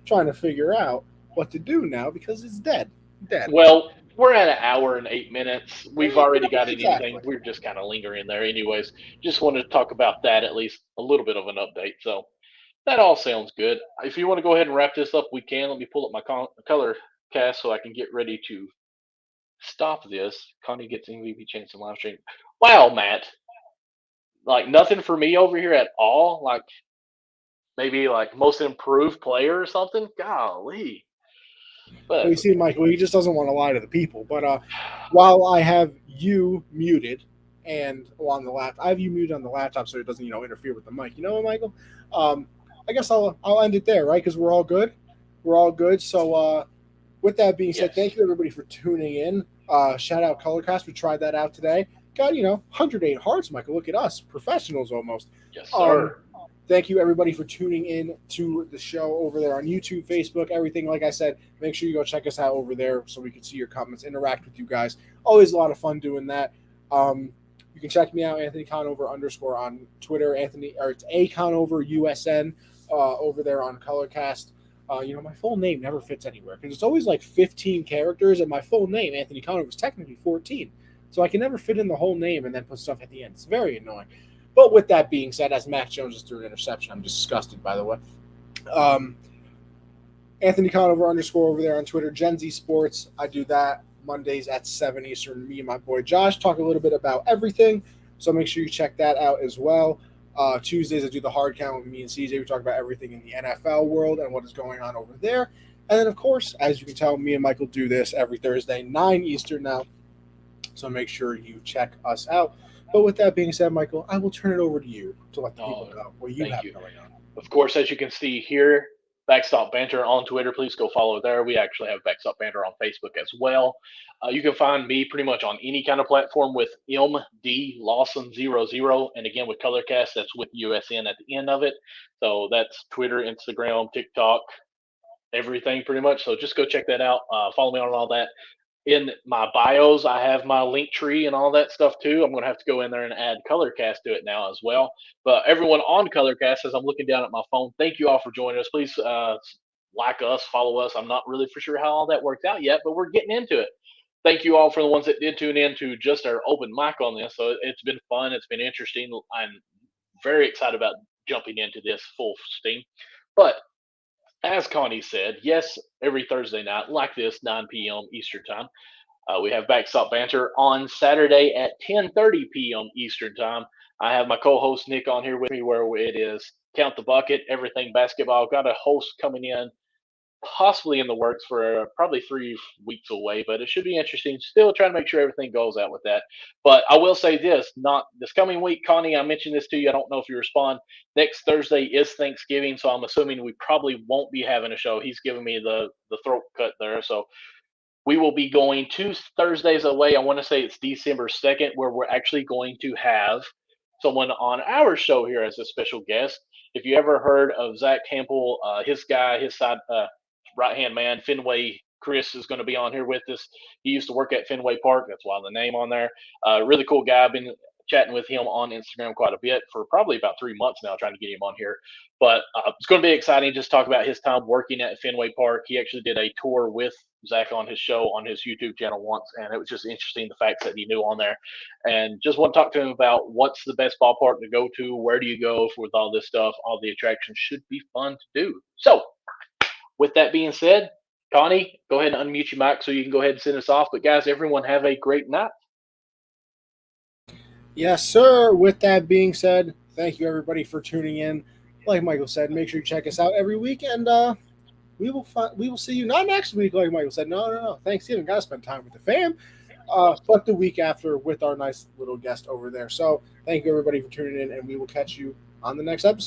trying to figure out what to do now because it's dead. Dead. Well, we're at an hour and 8 minutes. We've already got anything. Exactly. We're just kind of lingering there, anyways. Just wanted to talk about that at least a little bit of an update. So that all sounds good. If you want to go ahead and wrap this up, we can. Let me pull up my color cast so I can get ready to stop this. Connie gets MVP chance in live stream. Wow, Matt. Like nothing for me over here at all. Like maybe like most improved player or something. Golly. Well, But you see, Michael, he just doesn't want to lie to the people. But while I have you muted and on the laptop, I have you muted on the laptop so it doesn't, interfere with the mic. You know what, Michael? I guess I'll end it there, right? Because we're all good. We're all good. So with that being said, yes. thank you everybody for tuning in. Shout out Colorcast. We tried that out today. Got 108 hearts, Michael. Look at us, professionals almost. Yes, Um, sir. Thank you everybody for tuning in to the show over there on YouTube, Facebook, everything. Like I said, make sure you go check us out over there so we can see your comments, interact with you guys. Always a lot of fun doing that. You can check me out, Anthony Conover _ on Twitter, it's A Conover USN over there on Colorcast. My full name never fits anywhere because it's always like 15 characters, and my full name, Anthony Conover, is technically 14. So I can never fit in the whole name and then put stuff at the end. It's very annoying. But with that being said, as Mac Jones just threw an interception, I'm disgusted, by the way. Anthony Conover _ over there on Twitter, Gen Z Sports. I do that Mondays at 7 Eastern. Me and my boy Josh talk a little bit about everything. So make sure you check that out as well. Tuesdays, I do the hard count with me and CJ. We talk about everything in the NFL world and what is going on over there. And then, of course, as you can tell, me and Michael do this every Thursday, 9 Eastern now. So make sure you check us out. But with that being said, Michael, I will turn it over to you to let the people Oh, know what you thank have you. going on. Of course, as you can see here, Backstop Banter on Twitter. Please go follow there. We actually have Backstop Banter on Facebook as well. You can find me pretty much on any kind of platform with MD Lawson00. And again, with Colorcast, that's with USN at the end of it. So that's Twitter, Instagram, TikTok, everything pretty much. So just go check that out. Follow me on all that. In my bios, I have my link tree and all that stuff too. I'm going to have to go in there and add Colorcast to it now as well. But everyone on Colorcast, as I'm looking down at my phone, thank you all for joining us. Please like us, follow us. I'm not really for sure how all that worked out yet, but we're getting into it. Thank you all for the ones that did tune in to just our open mic on this. So it's been fun. It's been interesting. I'm very excited about jumping into this full steam. But as Connie said, yes, every Thursday night, like this, 9 p.m. Eastern Time, we have Backstop Banter on Saturday at 10:30 p.m. Eastern Time. I have my co-host Nick on here with me, where it is Count the Bucket, everything basketball. I've got a host coming in, possibly in the works for probably 3 weeks away, but it should be interesting. Still trying to make sure everything goes out with that. But I will say this: not this coming week, Connie. I mentioned this to you. I don't know if you respond. Next Thursday is Thanksgiving, so I'm assuming we probably won't be having a show. He's giving me the throat cut there, so we will be going 2 Thursdays away. I want to say it's December 2nd, where we're actually going to have someone on our show here as a special guest. If you ever heard of Zach Campbell, his guy, his side right hand man, Fenway Chris is going to be on here with us. He used to work at Fenway Park. That's why the name on there. Really cool guy. I've been chatting with him on Instagram quite a bit for probably about 3 months now, trying to get him on here. But it's going to be exciting. Just talk about his time working at Fenway Park. He actually did a tour with Zach on his show on his YouTube channel once, and it was just interesting the facts that he knew on there. And just want to talk to him about what's the best ballpark to go to, where do you go with all this stuff, all the attractions should be fun to do. So, with that being said, Connie, go ahead and unmute your mic so you can go ahead and send us off. But guys, everyone have a great night. Yes, sir. With that being said, thank you everybody for tuning in. Like Michael said, make sure you check us out every week, and we will see you not next week, like Michael said. No. Thanksgiving, gotta spend time with the fam. But the week after with our nice little guest over there. So thank you everybody for tuning in, and we will catch you on the next episode.